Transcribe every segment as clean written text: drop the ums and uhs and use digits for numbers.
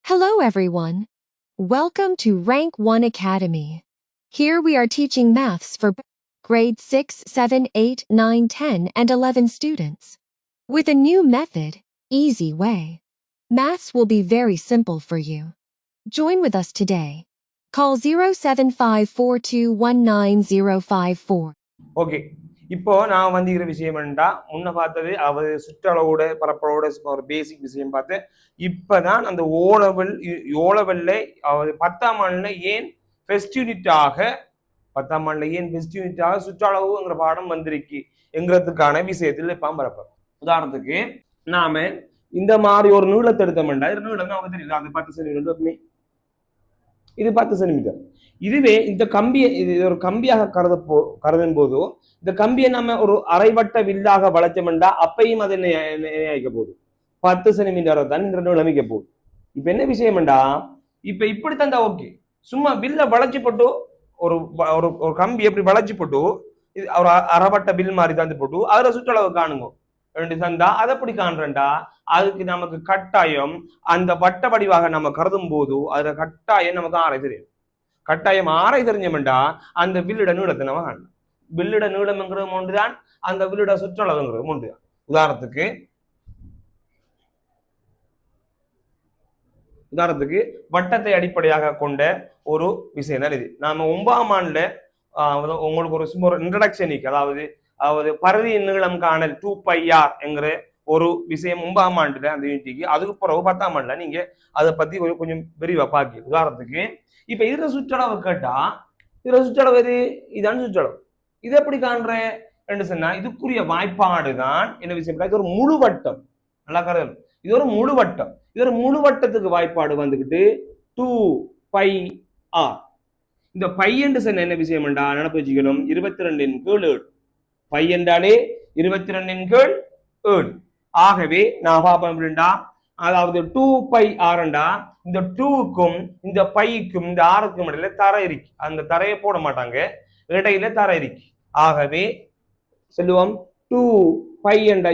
Hello everyone. Welcome to Rank 1 Academy. Here we are teaching maths for grade 6, 7, 8, 9, 10, and 11 students. With a new method, easy way. Maths will be very simple for you. Join with us today. Call 07542190054. Okay இப்போ நான் வந்திருக்கிற விஷயம் என்னடா முன்ன பார்த்தது அவர் சுற்றளவோட பரப்பளவோட ஒரு பேசிக் விஷயம் பார்த்து இப்பதான் அந்த ஓலவெல்ல அவர் 10ஆம் ஆண்டுல ஏன் ஃபெஸ்ட் யூனிட்டாக 10ஆம் ஆண்டுல ஏன் ஃபெஸ்ட் யூனிட்டாக சுற்றளவுங்கிற பாடம் வந்திருக்கு என்கிறதுக்கான விஷயத்தில் இப்போ பரப்போம். உதாரணத்துக்கு நாம இந்த மாதிரி ஒரு நீளத்தை எடுத்தோம்டா நீளம் நமக்கு தெரியுது அது 10 சென்டிமீட்டர், இது 10 சென்டிமீட்டர். இதுவே இந்த கம்பியை இது ஒரு கம்பியாக கருதும் போதோ இந்த கம்பியை நம்ம ஒரு அரைவட்ட வில்லாக வளைச்சோம்டா அப்பையும் அது நினைக்க போகுது 10 சென்டிமீட்டர் தான் நிலைமைக்க போகுது. இப்ப என்ன விஷயம்டா இப்ப இப்படி தந்தா ஓகே, சும்மா வில்ல வளைச்சு போட்டு ஒரு ஒரு கம்பி எப்படி வளைச்சு போட்டு இது ஒரு அரைவட்ட வில் மாதிரி தந்து போட்டு அதுல சுற்றளவு காணுங்க ரெண்டு தந்தா அதை எப்படி காண்றா அதுக்கு நமக்கு கட்டாயம் அந்த வட்ட வடிவாக நம்ம கருதும் போது அதுல கட்டாயம் நமக்கு ஆரை தெரியும். கட்டாயம் ஆரை தெரிஞ்சோம்டா அந்த வில்லிட நீளத்தை நம்ம காணலாம். வில்லிட நீளம்ங்கிறது ஒன்றுதான், அந்த வில்லிட சுற்றளவுங்கிறது ஒன்றுதான். உதாரணத்துக்கு வட்டத்தை அடிப்படையாக கொண்ட ஒரு விஷயம் தான் இது. நாம 9ஆம் ஆண்டுல உங்களுக்கு ஒரு சும்மா இன்ட்ரடக்ஷன், அதாவது பரதியின் நீளம் காணல் 2πr என்கிற ஒரு விஷயம் 9ஆம் ஆண்டுல அந்த யூனிட்டிக்கு, அதுக்கு பிறகு 10ஆம் ஆண்டுல நீங்க அதை பத்தி கொஞ்சம் விரிவா பாக்கி. உதாரணத்துக்கு இப்ப இதுல சுற்றளவு கேட்டா இதுல சுற்றளவு எது இதான சுற்றளவு, இது எப்படி காண்ற என்று சொன்னா இதுக்குரிய வாய்ப்பாடு தான் என்ன விஷயம், இது ஒரு முழு வட்டம். நல்லா கருது, இது ஒரு முழு வட்டம். இது ஒரு முழு வட்டத்துக்கு வாய்ப்பாடு வந்துகிட்டு 2πr. இந்த பை என்று சொன்ன என்ன விஷயம் என்றா நினைப்பு வச்சுக்கணும், 22/7. பை என்றாலே 22/7. ஆகவே நான் பார்ப்போம் அப்படின்டா, அதாவது 2πr இந்த 2க்கும் இந்த பைக்கும் இந்த ஆருக்கும் இடையில தரை இருக்கு. அந்த தரையை போட மாட்டாங்க, இடையில தரை இருக்கு. ஆகவே சொல்லுவோம் 2π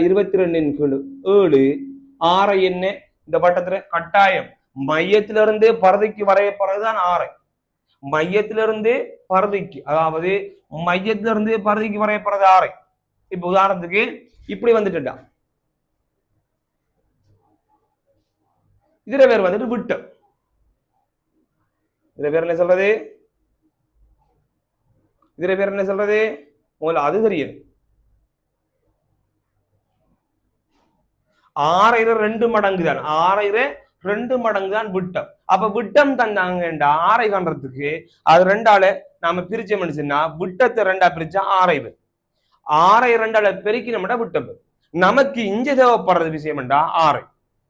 22/7. ஆரை என்ன இந்த வட்டத்துல கட்டாயம் மையத்திலிருந்து பரதிக்கு வரைய போறதுதான் ஆரை. மையத்திலிருந்து பரதிக்கு, அதாவது மையத்திலிருந்து பரதிக்கு வரைய போறது ஆரை. இப்ப உதாரணத்துக்கு இப்படி வந்துட்டுடா, இதுல பேர் வந்துட்டு விட்டம். இதுல பேர் என்ன சொல்றது, இதுல பேர் என்ன சொல்றது முதல்ல அது தெரியும். 6 2 மடங்கு தான், 6 2 மடங்கு தான் விட்டம். அப்ப விட்டம் தந்தாங்கண்டா ஆரை காண்றதுக்கு அது 2ஆல நாம பிரிச்ச மனுஷன்னா விட்டத்தை 2ஆ பிரிச்சா 6 2ஆல பெருக்கினோம்டா விட்டம். நமக்கு இங்க தேவைப்படுறது விஷயம்டா ஆரை.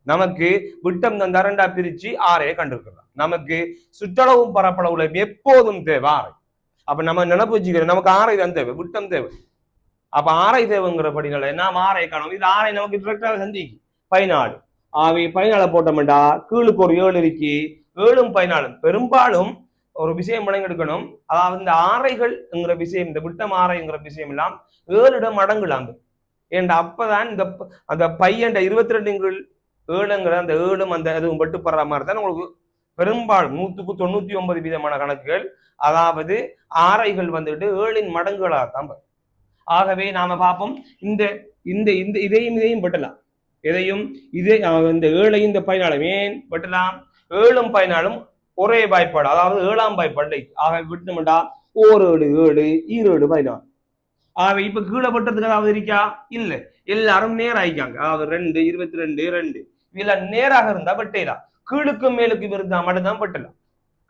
நமக்கு விட்டம் தந்தா 2ஆ பிரிச்சு ஆரையை கண்டிருக்கிறோம். நமக்கு சுற்றளவும் பரப்பளவுல எப்போதும் தேவை ஆரை. அப்ப நம்ம நினைப்பு வச்சுக்கிறோம், நமக்கு ஆரை தான் தேவை, விட்டம் தேவை. அப்ப ஆரை தேவைங்கிறபடினால நாம் ஆரை காணும். இது ஆரை நமக்கு டிரெக்டாக சந்திக்கு 14. ஆவி 14 போட்டோம்டா கீழுக்கு ஒரு 7 இருக்கு, 7ம் 14. பெரும்பாலும் ஒரு விஷயம் எடுக்கணும், அதாவது இந்த ஆரைகள்ங்கிற விஷயம், இந்த விட்டம் ஆரைங்கிற விஷயம் எல்லாம் 7 மடங்குலாம். ஏன்டா அப்பதான் இந்த அந்த பையன் 22/7ங்கிற அந்த 7ம் அந்த அதுவும் வெட்டுப்படுற மாதிரி தான் உங்களுக்கு பெரும்பாலும் 199% கணக்குகள், அதாவது ஆரைகள் வந்துட்டு 7ன் மடங்குகளாகத்தான். ஆகவே நாம பார்ப்போம் இந்த இந்த இந்த இதையும் வெட்டலாம், எதையும் இதே இந்த 7ஐயும் இந்த 14 ஏன் வெட்டலாம், 7ம் 14ம் ஒரே வாய்ப்பாடு, அதாவது 7ஆம் வாய்ப்பாடு. ஆக விட்டுமெண்டா 1 7 7 7 14. ஆகவே இப்ப கீழே வெட்டுறதுக்கு அதாவது இருக்கா இல்ல, எல்லாரும் நேரம் ஆயிக்காங்க. அதாவது 2 22 2 இதுல நேராக இருந்தா வெட்டலாம், கீழுக்கும் மேலுக்கும் இருந்தா மட்டும்தான் வெட்டலாம்.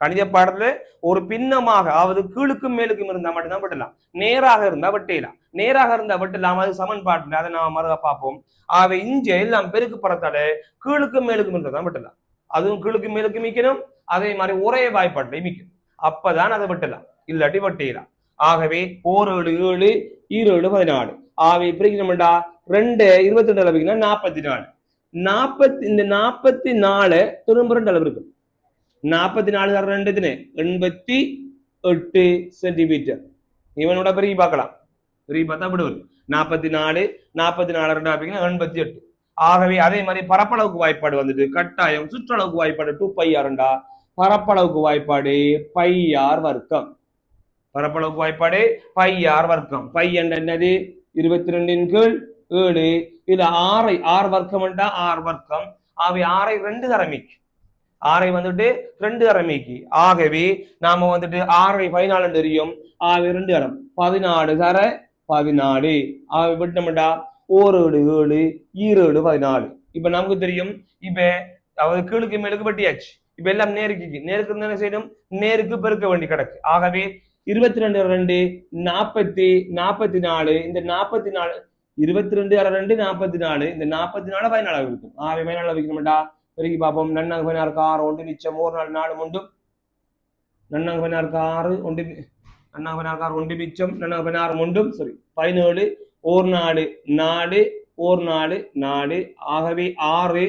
கணித பாடத்துல ஒரு பின்னமாக, அதாவது கீழுக்கும் மேலுக்கும் இருந்தா மட்டும்தான் வெட்டலாம். நேராக இருந்தா வெட்டலாம், நேராக இருந்தா வெட்டலாம். அது சமன்பாட்டுல அதை நாம மறுக பார்ப்போம். ஆகவே இஞ்ச எல்லாம் பெருக்கு பறத்தால கீழுக்கும் மேலுக்கும் இருந்தாதான் வெட்டலாம். அதுவும் கீழுக்கும் மேலுக்கும் மிக்கணும், அதே மாதிரி ஒரே வாய்ப்பாட்டை மிக்கணும், அப்பதான் அதை வெட்டலாம், இல்லாட்டி வெட்டலாம். ஆகவே 1 7 7 7 14. ஆகவே பிரிக்கணும்டா 2 22 அளவுக்குன்னா 44. 40 இந்த 44 திரும்ப 2 அளவு இருக்கும். 44 88 சென்டிமீட்டர். இவனோட பெருகி பார்க்கலாம், பெருகி பார்த்தா விடுவது 44 44 2 88. ஆகவே அதே மாதிரி பரப்பளவுக்கு வாய்ப்பாடு வந்துட்டு கட்டாயம் சுற்றளவுக்கு வாய்ப்பாடு 2πr பரப்பளவுக்கு வாய்ப்பாடு πr வர்க்கம். பரப்பளவுக்கு வாய்ப்பாடு πr வர்க்கம். π என்னது 22/7. இதுல ஆர் வர்க்கம் ஆர் வர்க்கம். ஆகவே ஆரை 2 தரமிக்கு ஆரை வந்துட்டு 2 தரமிக்கு. ஆகவே நாம வந்துட்டு ஆரை 14 தெரியும். ஆகவே 2 தரம் 14 தர 14. ஆகவே விட்டோம்டா 1 7 7 14. இப்ப நமக்கு தெரியும். இப்ப அதாவது கீழுக்கு மேலுக்கு வெட்டியாச்சு. இப்ப எல்லாம் நேருக்கு என்ன செய்யணும், நேருக்கு பெருக்க வேண்டி கிடக்கு. ஆகவே 22 2 44. இந்த 44 22 2 44. இந்த 44 14 இருக்கும். ஆகவே 14 வைக்கணும்டா பெருக்கி பார்ப்போம். நன்னாங்க 16 6 ஒன்று மிச்சம் 1 4 4 உண்டு. நன்னாங்க 16 6 ஒன்று நன்னாங்க 16 6 ஒன்று மிச்சம் நன்னாங்க 16 உண்டும். சரி 17 1 4 4 1 4 4. ஆகவே 6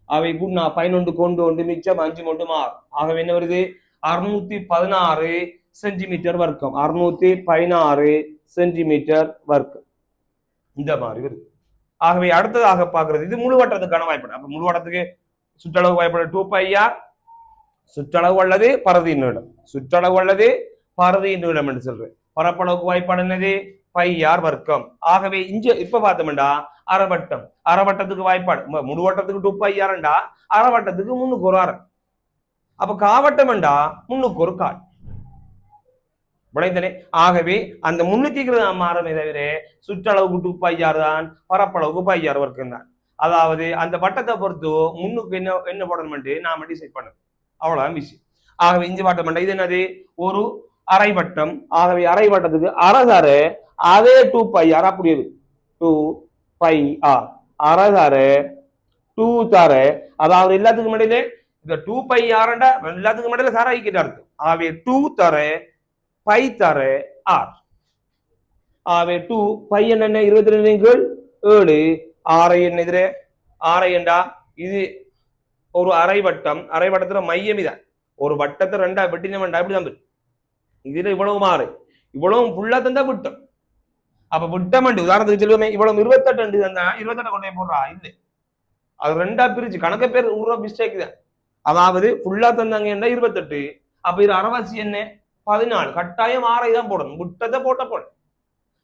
அவை குண்ணா 11 கொண்டு ஒன்று மிச்சம் 5 கொண்டு 6. ஆகவே என்ன வருது 616 சென்டிமீட்டர் வர்க்கம். 616 சென்டிமீட்டர் வர்க்கம் இந்த மாதிரி வருது. ஆகவே அடுத்ததாக பார்க்கிறது இது முழுவட்டத்துக்கான வாய்ப்பாடு. அப்ப முழுவட்டத்துக்கு சுற்றளவு வாய்ப்பாடு 2πr. சுற்றளவு அல்லது பரதி நீளம். சுற்றளவு அல்லது பரதி நீளம் என்று சொல்றேன். பரப்பளவுக்கு வாய்ப்பாடு என்னது πr வர்க்கம். ஆகவே இங்க இப்ப பார்த்தோம்டா அரைவட்டம். அரைவட்டத்துக்கு வாய்ப்பாடு முழுவட்டத்துக்கு 2πr. அரைவட்டத்துக்கு 3 அரை. அப்ப காவட்டம் 3 கால் விளைந்தனே. ஆகவே அந்த முன்னுக்கு மாறமே தவிர சுற்றளவுக்கு 2πr தான், பரப்பளவுக்கு πr வர்க்கம் தான். அதாவது அந்த வட்டத்தை பொறுத்து முன்னுக்கு என்ன போடணும் நாம டிசைட் பண்ணணும். அவ்வளவுதான் விஷயம். ஆகவே இஞ்சி வட்டம் இது என்னது ஒரு அரை வட்டம். ஆகவே அரை வட்டத்துக்கு அரைதர அதே 2πr அப்படியே 2πr அரைதர 2 தர. அதாவது எல்லாத்துக்கும் இடையில இந்த 2πr எல்லாத்துக்கும் இடையில சார ஐக்கிட்ட இருக்கு. ஆகவே 2 தர π தர r. ஆகவே 2 π என்ன 22/7. ஆரை என்ன எதிரே ஆரை என்றா இது ஒரு அரை வட்டம். அரை வட்டத்துல மையம் இதான். ஒரு வட்டத்தை 2 வெட்டினவன்டா இப்படிதான். இதுல இவ்வளவு மாறு இவ்வளவு ஃபுல்லா தந்தா விட்டம். அப்ப விட்டம் உதாரணத்துக்கு சொல்லுவோமே இவ்வளவு 28 தந்தா 28 கொண்டே போடுறா இல்லை. அது 2 பிரிச்சு கணக்க பேர் மிஸ்டேக் தான். அதாவது ஃபுல்லா தந்தாங்க 28. அப்ப இது அரைவாசி என்ன 14. கட்டாயம் ஆரை தான் போடணும். விட்டத்தை போட.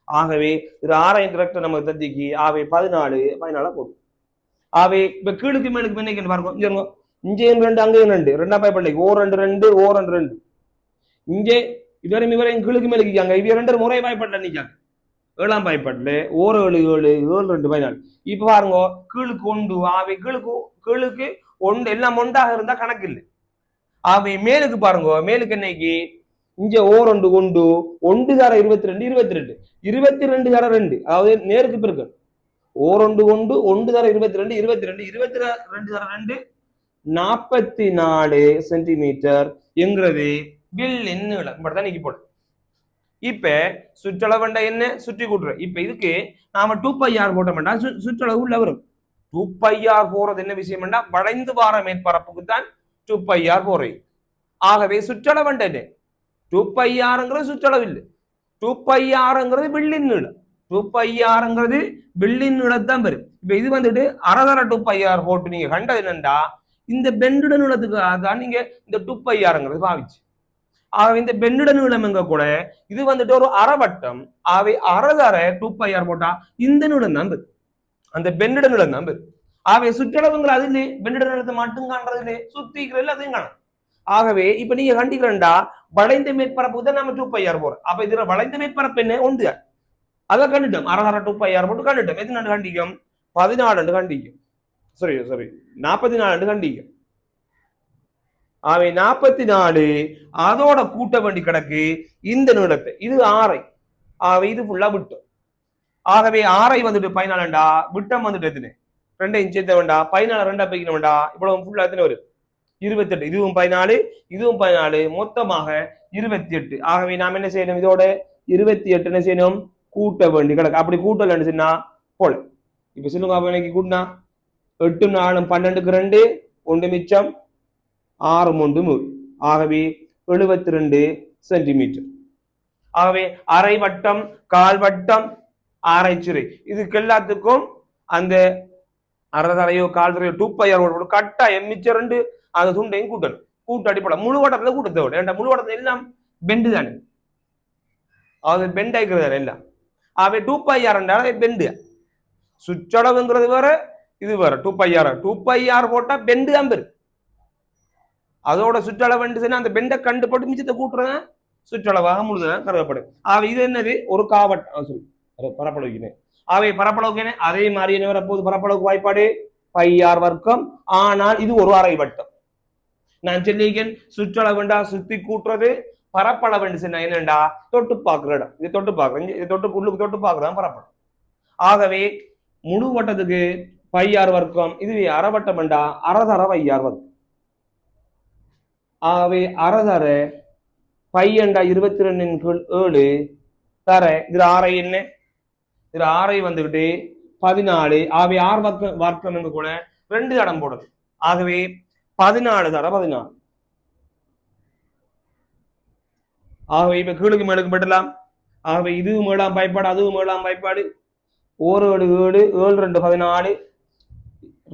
ஆகவே இது ஆரை டிரெக்டர் நம்ம தந்திக்கு. ஆகவே 14 போடும். ஆகவே இப்ப கீழுக்கு மேலுக்கு என்ன பாருங்க. இங்கேயும் 2 அங்கேயும் 2 2 பயப்படலைக்கு 2 2 2 2. இங்கே இவரையும் கீழுக்கு மேலுக்கு இவ 2 முறை வாய்ப்பாட்டுல நிக்காங்க. 7ஆம் வாய்ப்பாட்டுல 1 7 7 7 2 14. இப்ப பாருங்க கீழுக்கு 1. ஆகவே கீழுக்கு 1 எல்லாம் ஒன்றாக இருந்தா கணக்கு இல்லை. ஆகவே மேலுக்கு பாருங்க. மேலுக்கு என்னைக்கு இங்க 1 1 1 தர 22 22 22 தர 2. அதாவது நேருக்கு பிறகு 1 1 1 தர 22 22 22 தர 2 44 சென்டிமீட்டர் என்கிறது வில்லின் நீளம். இப்படிதான் நீக்கி போடு. இப்ப சுற்றளவு என்ன சுற்றி கூட்டுற. இப்ப இதுக்கு நாம 2πr போட்டோம்னா சுற்றளவு உள்ள வரும். 2πr போறது என்ன விஷயம் வளைந்து வார மேற்பரப்புக்கு தான் 2πr போறது. ஆகவே சுற்றளவு என்ன 2πrங்கிறது சுற்றளவு இல்லை. 2πrங்கிறது வில்லின் நீளம். 2πrங்கிறது வில்லின் நீளத்தான் வரும். இப்ப இது வந்துட்டு அரைதர 2πr போட்டு நீங்க கண்டது என்னண்டா இந்த பெண்டுட நீளத்துக்கு தான் நீங்க இந்த 2πrங்கிறது பாவிச்சு. ஆகவே இந்த பெண்டுட நீளம் எங்க கூட இது வந்துட்டு ஒரு அரைவட்டம். ஆகவே அரைதர 2πr போட்டா இந்த நீளம் தான் வரும். அந்த பெண்டுட நீளம் தான் வரும். ஆகவே சுற்றளவுங்கிற அது இல்லையே பெண்டுட நீளத்தை மட்டும் காண்றது இல்லையே சுத்திக்கிற எல்லாத்தையும் காணும். ஆகவே இப்ப நீங்க கண்டிக்கிறா வளைந்த மேற்பரப்பு தான் நம்ம 2πr போறோம். அப்ப இதுல வளைந்த மேற்பரப்பு என்ன 1. அதை கண்டுட்டோம். அரைதர 2πr போட்டு கண்டுட்டோம். எத்தனை கண்டிக்கும் 14 கண்டிக்கும். சரி 44 கண்டிக்கும். ஆகவே 44 அதோட கூட்ட வேண்டி கிடக்கு இந்த நீளத்தை. இது ஆரை. ஆகவே இது ஃபுல்லா விட்டோம். ஆகவே ஆரை வந்துட்டு 14 விட்டம் வந்துட்டு எத்தனை 2 இன்ச் எத்த வேண்டா 14 2 பைக்கணும் வேண்டா இவ்வளவு ஃபுல்லா எத்தனை வரும் 28. இதுவும் 14 இதுவும் 14 மொத்தமாக 28. ஆகவே நாம் என்ன செய்யணும் இதோட 28 என்ன செய்யணும் கூட்ட வேண்டி கிடக்கு. அப்படி கூட்டல் சொன்னா போல. இப்ப சொல்லுங்க இன்னைக்கு கூட்டினா 8 4 12க்கு 2 1 மிச்சம் 6 3 3. ஆகவே 72 சென்டிமீட்டர். ஆகவே அரை வட்டம் கால் வட்டம் ஆராய்ச்சிறை இதுக்கு எல்லாத்துக்கும் அந்த அரை தரையோ கால் தரையோ 2πr கட்டாயம் மிச்சம் ரெண்டு அந்த துண்டையும் கூட்டணும். கூட்டு அடிப்படை முழு வட்டத்துல கூட்ட தேவை. ஏன்டா முழு வட்டத்துல எல்லாம் பெண்டு தானே, அது பெண்ட் ஆயிக்கிறது எல்லாம். அவை 2πr பெண்டு. சுற்றளவுங்கிறது வேற, இது வேற. 2πr போட்டா பெண்டு தான் பெரு. அதோட சுற்றளவு அந்த பெண்டை கண்டு போட்டு மிச்சத்தை கூட்டுறத சுற்றளவாக முழுதான் கருதப்படும். அவை இது என்னது, ஒரு காவட்டம் சொல்லி பரப்பளவுக்கினேன். அவை பரப்பளவுக்கினே அதே மாதிரி என்ன வரப்போகுது, பரப்பளவுக்கு வாய்ப்பாடு πr வர்க்கம். ஆனால் இது ஒரு அரை வட்டம். நான் சொல்லியிருக்கேன் சுற்றளவுண்டா சுத்தி கூட்டுறது, பரப்பளவு என்னண்டா தொட்டு பார்க்குற இடம். இது தொட்டு பார்க்குறேன், இது தொட்டு உள்ளுக்கு தொட்டு பார்க்குறதான் பரப்பளவு. ஆகவே முழு வட்டத்துக்கு πr வர்க்கம், இதுவே அரைவட்டம்டா அறதர πr வர்க்கம். ஆகவே அறதர πண்டா 22/7 தர இதுல ஆறை என்ன, இதுல ஆறை வந்துகிட்டு 14. ஆகவே ஆறு வர்க்கம் என்று கூட 2 இடம் போடுது. ஆகவே 14 தர 14. ஆகவே இப்ப கீழுக்கு மேலுக்கு பெற்றலாம். ஆகவே இதுவும் மேலாம் பயப்பாடு, அதுவும் மேலாம் பயப்பாடு. 1 7 7 7 2 14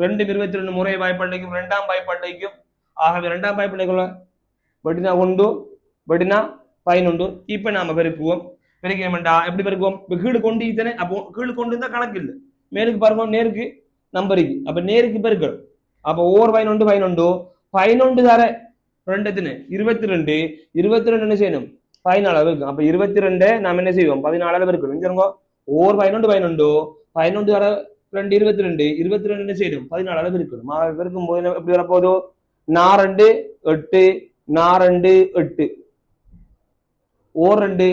2 22 முறை வாய்ப்பாட்டைக்கும் 2ஆம் வாய்ப்பாட்டைக்கும். ஆகவே 2ஆம் வாய்ப்பாட்டைக்குள்ள வெட்டினா 1 வெட்டினா 11. இப்ப நாம பெருக்குவோம். பெருக்கா எப்படி பெருக்குவோம், இப்ப கீழு கொண்டு இத்தனை, அப்போ கீழு கொண்டு இருந்தா கணக்கு இல்லை. மேலுக்கு பாருங்க, நேருக்கு நம்பருக்கு, அப்ப நேருக்கு பெருக்கணும். அப்போ 1 11 11 11 தர 2 எத்தனை 22 22 என்ன செய்யணும் 14 இருக்கு. அப்ப 22 நாம என்ன செய்வோம் 14 பெருக்கணும். 1 11 11 11 தர 2 22 22 என்ன செய்யணும் 14 பெருக்கணும். பெருக்கும் போது எப்படி வரப்போதோ 4 2 8 4 8 1 2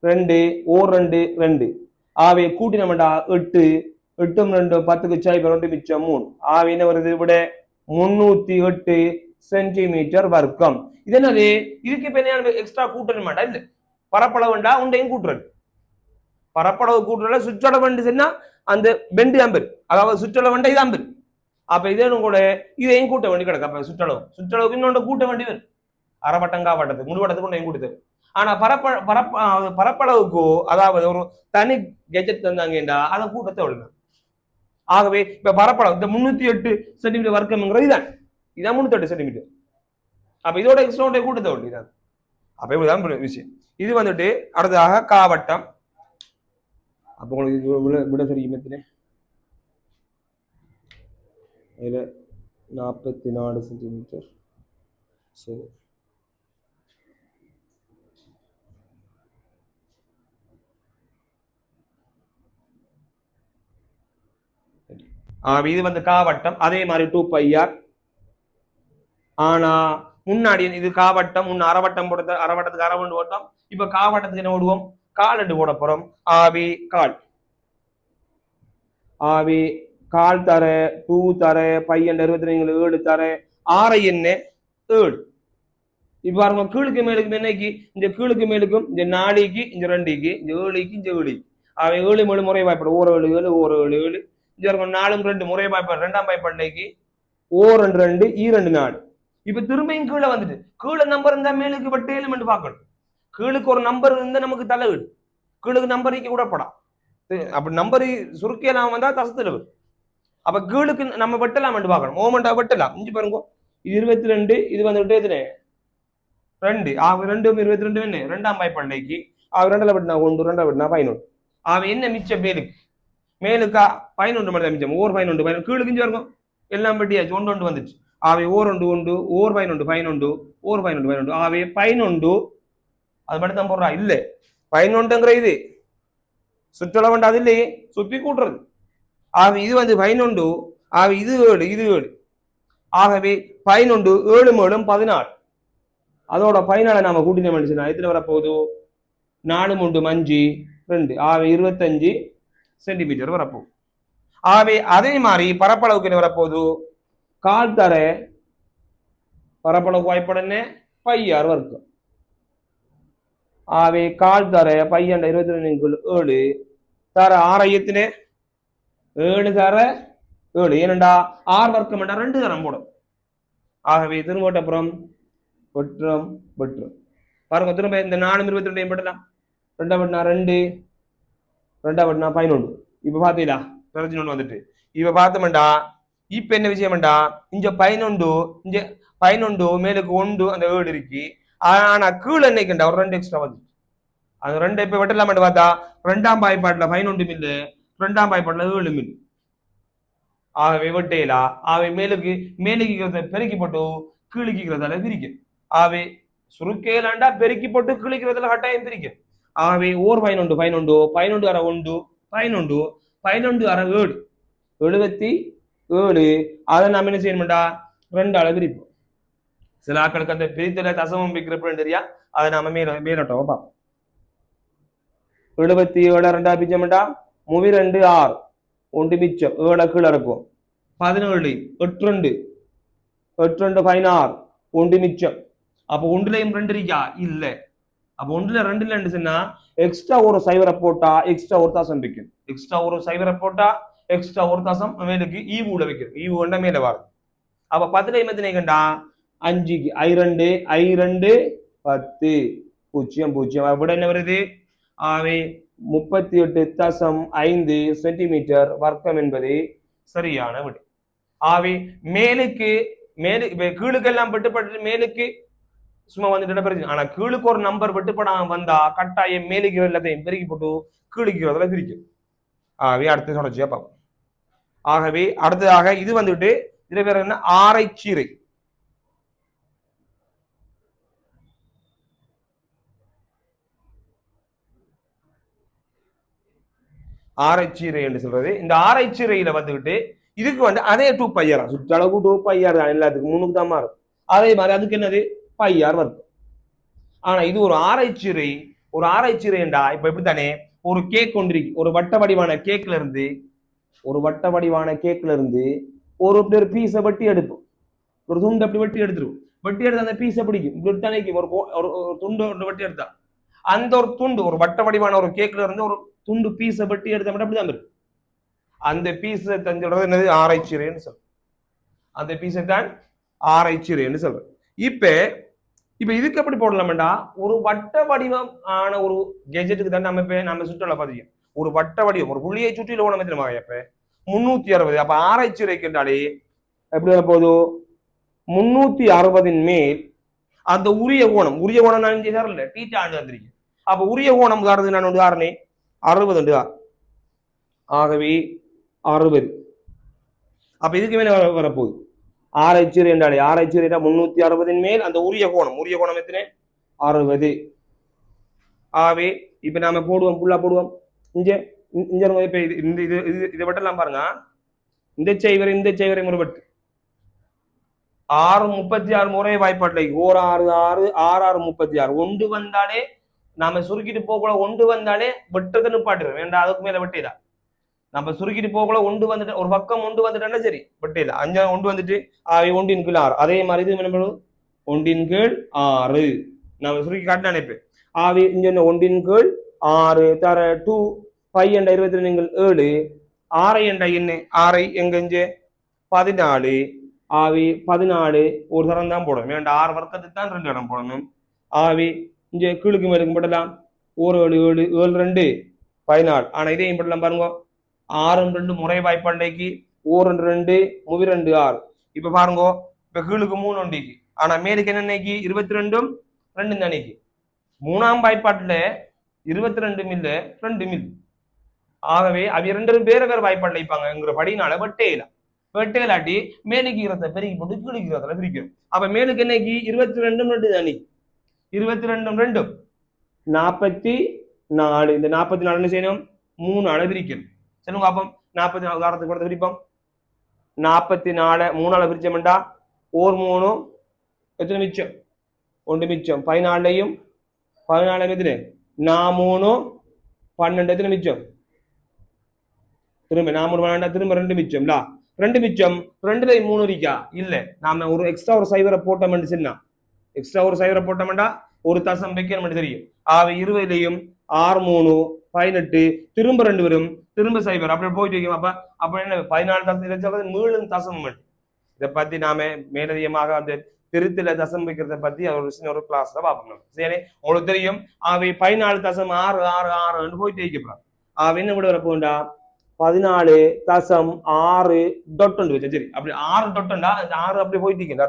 2 1 2 2. ஆவே கூட்டி நம்மடா 8 8 2 10க்கு சாய் 2 மிச்சம் 3. ஆவே என்ன வருது விட 308 சென்டிமீட்டர் வர்க்கம். இது என்னது, இதுக்கு இப்ப என்ன எக்ஸ்ட்ரா கூட்டணும் மாட்டா இல்ல, பரப்பளவுண்டா உண்டையும் கூட்டுறது. பரப்பளவு கூட்டுறதுல சுற்றளவு சொன்னா அந்த பெண்டு அம்பர், அதாவது சுற்றளவுண்டா இது அம்பர். அப்ப இதே கூட இதையும் கூட்ட வேண்டி கிடக்கு. அப்ப சுற்றளவுக்கு இன்னொன்று கூட்ட வேண்டி வரும். அரைவட்டங்கா வட்டத்துக்கு முழு வட்டத்துக்கு ஒன்றையும் கூட்டு தரும். ஆனா பரப்பளவுக்கோ அதாவது ஒரு தனி கெஜெட் தந்தாங்கடா அதை கூட்டத்தை விடணும். ஆகவே இப்ப பரப்பளவு இந்த 308 சென்டிமீட்டர் வர்க்கம்ங்கிறது இதான் 308 சென்டிமீட்டர். அப்ப இதோட எக்ஸ்ட்ரா கூட்டத்தை விடணும். இதான் அப்ப இப்படிதான் விஷயம். இது வந்துட்டு அடுத்ததாக காவட்டம். அப்ப உங்களுக்கு விட தெரியும் எத்தனை, இதுல 44 சென்டிமீட்டர். சரி, இது வந்து காவட்டம். அதே மாதிரி 2πr. ஆனா முன்னாடி இது காவட்டம், முன்ன அரைவட்டம் போடுறது, அரைவட்டத்துக்கு அரைவண்டு ஓட்டம். இப்ப காவட்டத்துக்கு என்ன ஓடுவோம், கால் ரெண்டு போட போறோம். ஆவி கால், ஆவி கால் தர 2 தர பையன் 22 7 தர 6 என்ன 7. இப்ப பாருங்க கீழுக்கு மேலுக்கு என்னைக்கு, இந்த கீழுக்கு மேலுக்கும் இந்த 4க்கு இந்த 2க்கு இந்த 7க்கு இந்த 7க்கு. அவை 7 7 முறை வாய்ப்பாடு 1 7 7 1 7 7. இங்க 4 2 முறை வாய்ப்பாடு 2ஆம் வாய்ப்பாடுக்கு 1 2 2 2 4. இப்ப திரும்பியும் கீழே வந்துட்டு கீழே நம்பர் இருந்தா மேலுக்கு பட்டு எலிமெண்ட் பார்க்கணும். கீழுக்கு ஒரு நம்பர் இருந்தா நமக்கு தலைவிடு, கீழுக்கு நம்பருக்கு கூடப்படா. அப்படி நம்பர் சுருக்கலாம் வந்தா தசத்துல வரும். அப்ப கீழுக்கு நம்ம வெட்டலாம் பார்க்கணும், மோமெண்டா வெட்டலாம். இஞ்சி பாருங்க, இது 22, இது வந்துட்டு எத்தனை 2. 2 22 என்ன 2ஆம் வாய்ப்பாடுக்கு 2ல வெட்டினா 1 2 வெட்டினா 11. அவன் என்ன மிச்சம் மேலுக்கு, மேலுக்கா 11 மட்டும் மிச்சம். 1 11 11 கீழுக்கு இஞ்சி வருங்க எல்லாம் வெட்டியாச்சு 1 1 வந்துச்சு. ஆவே 1 1 1 1 11 11 1 11 11. ஆவே 11 அது மட்டும் தான் போடுறா இல்ல, 11ங்கிற இது சுற்றளவு அது இல்லையே, சுத்தி கூட்டுறது. ஆகவே இது வந்து 11. ஆகவே இது 7 இது 7. ஆகவே 11 7 7 14. அதோட 14 நாம கூட்டினோம் எத்தனை வரப்போகுது 4 3 5 2. ஆகவே 25 சென்டிமீட்டர் வரப்போகுது. ஆகவே அதே மாதிரி பரப்பளவுக்கு என்ன வரப்போகுது, கால் தர பரப்பளவுக்கு வாய்ப்பாடு πr வர்க்கம். ஆகவே கால் தர பையன் 22 7 தர 6 எத்தனை 7 தர 7. ஏனண்டா 6 வர்க்கம் 2 தரம் போடும். ஆகவே திரும்ப அப்புறம் வெற்றம் வெற்றம் பாருங்க. திரும்ப இந்த 4 22 பட்டலாம் 2 வெட்டினா 2 2 வெட்டினா 11. இப்ப பாத்தீங்களா 11 வந்துட்டு. இப்ப பார்த்தோம்டா இப்ப என்ன விஷயம்டா இங்க 11 இங்க 11 மேலுக்கு 1 அந்த ஏடு இருக்கு. ஆனா கீழே என்னைக்குண்டா ஒரு 2 எக்ஸ்ட்ரா வந்து அது 2 இப்ப வெட்டலாம் பார்த்தா 2ஆம் பாய்ப்பாட்டுல 11 மில்லு 2ஆம் பாய்ப்பாட்டுல 7 மில்லு. ஆகவே வெட்டையிலா ஆகவே மேலுக்கு பெருக்கி போட்டு கீழிக்கிறதால பிரிக்கும். ஆகவே சுருக்கேலாண்டா பெருக்கி போட்டு கிழிக்கிறதுல கட்டாயம் பிரிக்கும். ஆகவே ஓர் 11 11 11 அரை 1 11 11 அரை 7 77. அதை நம்ம என்ன செய்யணும்டா 2ஆல பிரிப்போம். சில ஆட்களுக்கு அந்த பிரித்தல தசமம் பிரிக்கிறப்ப தெரியா அதை நாம மேலோட்டம் பார்ப்போம். 77 2ஆ பிச்சம்டா 32 6 1 மிச்சம் 7 கீழே இருக்கும். 17 8 2 16 1 மிச்சம். அப்ப 1லயும் 2 இருக்கா இல்ல. அப்ப 1ல 2 சொன்னா எக்ஸ்ட்ரா ஒரு சைவரை போட்டா எக்ஸ்ட்ரா ஒரு தாசம் வைக்கும். எக்ஸ்ட்ரா ஒரு சைவரை போட்டா எக்ஸ்ட்ரா ஒரு தாசம் மேலுக்கு ஈவுல வைக்கும். ஈவு கொண்டா மேல வரும். அப்ப 10லயும் எத்தனை கண்டா 5க்கு I2 10 0 0 விட என்ன வருது? ஆகவே 38.5 சென்டிமீட்டர் வர்க்கம் என்பது சரியான விடை. ஆகவே மேலுக்கு கீழுக்கெல்லாம் வெட்டுப்பட்டு மேலுக்கு சும்மா வந்துட்டு பிரிச்சு. ஆனா கீழுக்கு ஒரு நம்பர் வெட்டுப்படாம வந்தா கட்டாயம் மேலுக்கு எல்லாத்தையும் பெருக்கி போட்டு கீழுக்கிறதுல பிரிக்கும். ஆகவே அடுத்த தொடர்ச்சியா பார்ப்போம். ஆகவே அடுத்ததாக இது வந்துட்டு இதுல பேர் என்ன ஆரைச்சீரை. ஆரைச்சீரை என்று சொல்றது. இந்த ஆரைச்சீரையில வந்துகிட்டு இதுக்கு வந்து அதே 2 பையாரா சுற்றளவு 2 பையார் தான் எல்லாத்துக்கும் 3க்கு தான் மாறும். அதே மாதிரி அதுக்கு என்னது பையார் வருது. ஆனா இது ஒரு ஆரைச்சீரை. ஒரு ஆரைச்சீரைண்டா இப்ப எப்படித்தானே ஒரு கேக் கொண்டிருக்கு. ஒரு வட்ட வடிவான கேக்ல இருந்து ஒரு பீஸை வெட்டி எடுப்போம். ஒரு துண்டு அப்படி வெட்டி எடுத்துரும். வெட்டி எடுத்து அந்த பீஸை பிடிக்கும். இப்படி தானே ஒரு துண்டு வெட்டி எடுத்தா அந்த ஒரு துண்டு ஒரு வட்ட வடிவான ஒரு கேக்ல இருந்து ஒரு துண்டு பீஸை வெட்டி எடுத்த மட்டும் அப்படிதான் இருக்கு. அந்த பீஸை தஞ்சோட என்னது ஆராய்ச்சிரைன்னு சொல்றோம். அந்த பீஸை தான் ஆராய்ச்சிரைன்னு சொல்றோம். இப்ப இதுக்கு எப்படி போடலாம்டா ஒரு வட்ட வடிவம் ஆன ஒரு கெஜெட்டுக்கு தான் நம்ம சுற்றுலா பதிவு. ஒரு வட்ட வடிவம் ஒரு புள்ளியை சுற்றில ஓன மத்தியமா இப்ப 360. அப்ப ஆராய்ச்சிரைக்கு என்றாலே எப்படி வர போகுது 360 மேல் அந்த உரிய கோணம் நான் செய்தார்ல டீட்டா ஆண்டு வந்திருக்கு. அப்ப உரிய கோணம் உதாரணத்துக்கு நான் உதாரணே 60 ஆகவே 60. அப்ப இதுக்கு மேல வரப்போகுது ஆராய்ச்சி என்றாலே ஆராய்ச்சி 360 மேல் அந்த உரிய கோணம் எத்தனை 60. ஆகவே இப்ப நாம போடுவோம் புல்லா போடுவோம். இங்க இப்ப இதை வெட்டலாம் பாருங்க. இந்த செய்வரை முறைப்பட்டு 6 36 முறை வாய்ப்பாட்டை 1 6 6 6 6 36 ஒன்று வந்தாலே நாம சுருக்கிட்டு போகல. ஒன்று வந்தாலே வெட்டத்தை நிப்பாட்டுறோம் வேண்டாம். அதுக்கு மேல வெட்டிடா நம்ம சுருக்கிட்டு போகல. ஒன்று வந்துட்டு ஒரு பக்கம் ஒன்று வந்துட்டா சரி வெட்டிடா 5 ஒன்று வந்துட்டு 1 கீழ் 6. அதே மாதிரி இது என்ன 1 கீழ் 6 நம்ம சுருக்கி காட்டின நினைப்பேன். இங்க 1 கீழ் 6 தர 2 5 என்ற 22 7 6 என்ற என்ன 6 எங்க 14. 14 ஒரு தரம் தான் போடணும் வேண்டாம். 6 வர்க்கத்துக்கு தான் 2 இடம் போடணும். இங்க கீழுக்கு மேலுக்கு போடலாம். 1 7 7 2 14. ஆனா இதையும் போடலாம் பாருங்க. 6 2 முறை வாய்ப்பாண்டைக்கு 1 2 2 6. இப்ப பாருங்க இப்ப கீழுக்கு 3 ஒண்டிக்கு. ஆனா மேலுக்கு என்னன்னைக்கு 22 2 தானேக்கு. 3ஆம் வாய்ப்பாட்டுல 22 மில்ல 2 மில். ஆகவே அவ 2 வேற வாய்ப்பாடு வைப்பாங்கிற படினால வெட்டையிலாட்டி மேலுக்கு ஈரத்தை பெருக்கி போட்டு கீழுக்கு ஈரத்துல பிரிக்கும். அப்ப மேலுக்கு என்னைக்கு 22 2 தானே 22 2 44. இந்த 44 என்ன செய்யணும் 3 ஆல பிரிக்கணும். சொல்லுங்க அப்போ 44 உதாரணத்துக்கு கொடுத்து பிரிப்போம். 44 3ஆல பிரிச்சோம்டா 1 3 எத்தனை மிச்சம் 1 மிச்சம். 14லையும் 14 எத்தனை 3 12 எத்தனை மிச்சம் திரும்ப 4 12 திரும்ப 2 மிச்சம்ல 2 மிச்சம். 2ல 3 இருக்கா இல்ல. நாம ஒரு எக்ஸ்ட்ரா ஒரு சைவரை போட்டோம்னு சொன்னா எக்ஸ்ட்ரா ஒரு சைவரை போட்டோம்டா ஒரு தசம் வைக்கணும் தெரியும். 20லையும் 6 3 18 திரும்ப 2 வரும் திரும்ப சைவர் அப்படி போயிட்டு வைக்கும். அப்ப என்ன 14 தசம் சொல்றது மீளும் தசம். இதை பத்தி நாம மேலதிகமாக அந்த திருத்தில தசம் வைக்கிறத பத்தி ஒரு கிளாஸ்ல பார்ப்போம். சரி உங்களுக்கு தெரியும். 14 தசம் 6 6 6 போயிட்டு வைக்கப்படாது. என்ன விட வரப்போண்டா 14.6 dot உண்டு வச்சா சரி அப்படி 6 dotண்டா 6 அப்படி போயிட்டீங்க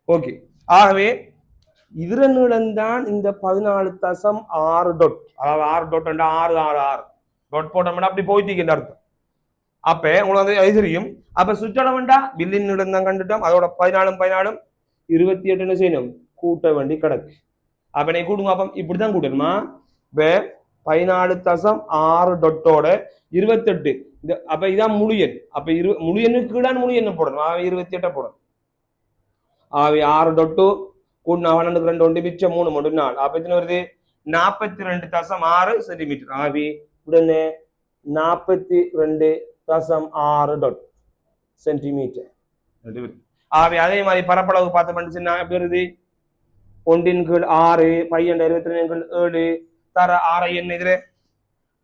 ஓகே ஆகவே இதர நீளம்தான் இந்த 14.6 dot அதாவது 6 dotண்டா 6 6 6 dot போட்டோம்னா அப்படி போயிட்டீங்க அர்த்தம் அப்ப உங்களுக்கு அது தெரியும் அப்ப சுற்றளவுண்டா வில்லின் நீளம் தான் கண்டுட்டோம் அதோட 14 14 28 என்ன செய்யணும் கூட்ட வேண்டி கிடக்கு அப்ப நீ கூடுங்க அப்ப இப்படிதான் கூட்டணுமா இப்ப 14.6 டொட்டோட 28 அப்ப இதான் முழு எண் அப்ப முழு எண்ணுக்கு கீழான முழு எண்ணு போடணும் 28 போடணும் 6 டொட்டு கூட்டினா 12 2 ஒன்று மிச்சம் 3 மட்டும் 4 அப்ப எத்தனை வருது 42.6 சென்டிமீட்டர் ஆவி உடனே 42.6 dot சென்டிமீட்டர் ஆவி அதே மாதிரி பரப்பளவு பார்த்தோம்னா எப்படி வருது 1 கீழ் 6 பையன் 22 கீழ் 7 தர 6 என்ன எதிரே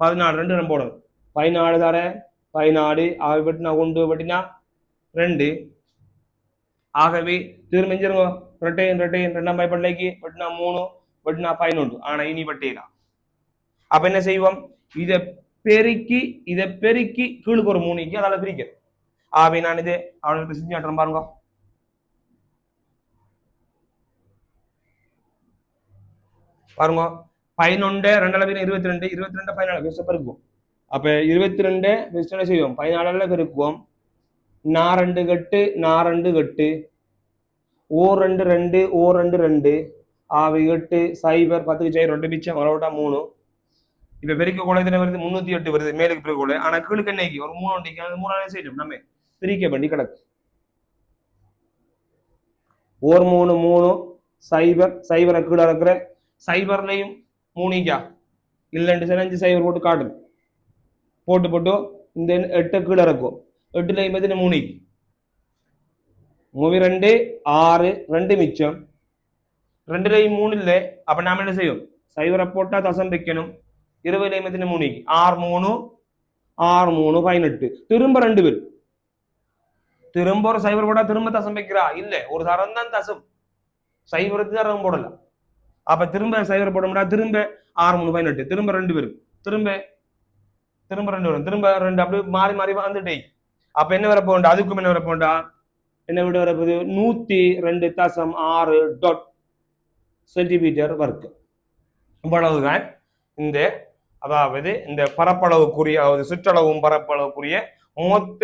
14 2 நம்ம போடணும் 14 தர 14 ஆவி வெட்டினா 1 வெட்டினா 2 ஆகவே திரும்ப செஞ்சிருங்க ரெட்டையன் ரெண்டாம் பைப்பட்லைக்கு வெட்டினா 3 வெட்டினா 11 ஆனா இனி வெட்டேனா அப்ப என்ன செய்வோம் இதை பெருக்கி கீழுக்கு ஒரு 3 அதால பிரிக்க ஆவே நான் இது அவனுக்கு செஞ்சு காட்டுறேன் பாருங்க பாருங்க 11 2 22 22 14 பெருசா பெருக்குவோம் அப்ப 22 பெருசா செய்வோம் 14 பெருக்குவோம் 4 கட்டு 4 கட்டு ஓ 2 2 ஓ 2 2 ஆவி 8 சைபர் 10 2 மிச்சம் வரவிட்டா 3 இப்ப பெருக்க கூட இதுல வருது 308 வருது மேலுக்கு பெருக்க கூட ஆனா கீழுக்கு என்னைக்கு ஒரு 3 ஒண்டிக்கு 3 செய்யணும் நம்ம பிரிக்க வேண்டி கிடக்கு ஒரு 3 3 சைபர் சைபரை கீழே இருக்கிற சைபர்லையும் 3 இல்லைன்னு சொன்னா 5 சைபர் போட்டு காட்டுது போட்டு இந்த 8 கீழே இருக்கும் 8லையும் 3 2 6 2 மிச்சம் 2லையும் 3 இல்லை அப்ப நாம என்ன செய்யும் சைபரை போட்டா தசம் வைக்கணும் 20லையும் 3 6 3 6 3 18 திரும்ப 2 பேர் திரும்ப ஒரு சைபர் போட்டா திரும்ப தசம் வைக்கிறா இல்ல ஒரு தரம் தான் தசம் சைபருக்கு தரம் போடலாம் அப்ப திரும்ப சைபர் போட திரும்ப 6 3 18 திரும்ப 2 பேர் திரும்ப 2 வரும் திரும்ப 2 அப்படி மாறி மாறி வந்துட்டே அப்ப என்ன வரப்போண்டா அதுக்கும் என்ன வரப்போண்டா என்ன விட வரப்போது 102.6 டாட் சென்டிமீட்டர் வர்க்கு இவ்வளவுதான் இந்த அதாவது இந்த பரப்பளவுக்குரிய அதாவது சுற்றளவும் பரப்பளவுக்குரிய மொத்த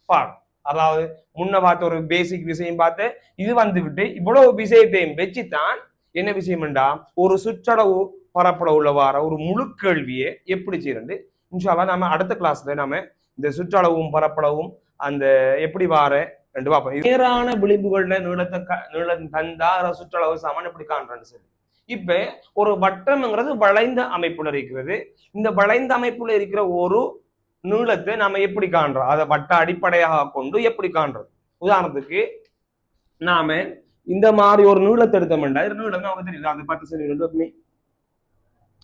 பாடம் அதாவது முன்ன பார்த்த ஒரு பேசிக் விஷயம் பார்த்து இது வந்துகிட்டு இவ்வளவு விஷயத்தையும் வச்சுதான் என்ன விஷயம்டா ஒரு சுற்றளவு பரப்பளவு உள்ளவார ஒரு முழு கேள்வியை எப்படி செய்யறது இன்ஷால்லா நாம அடுத்த கிளாஸ்ல நாம இந்த சுற்றளவும் பரப்பளவும் அந்த எப்படி வார ரெண்டு பார்ப்போம் நேரான விளிம்புகள்ல நீளம் தந்தா சுற்றளவு சமன் எப்படி காண்றேன்னு சொல்லி இப்ப ஒரு வட்டம்ங்கிறது வளைந்த அமைப்புல இருக்கிறது இந்த வளைந்த அமைப்புல இருக்கிற ஒரு நீளத்தை நாம எப்படி காண்றோம் அதை வட்ட அடிப்படையாக கொண்டு எப்படி காண்றோம் உதாரணத்துக்கு நாம இந்த மாதிரி ஒரு நீளத்தை எடுத்தோம்னா நீளம் நமக்கு தெரியுது அது 10 சென்டிமீட்டர்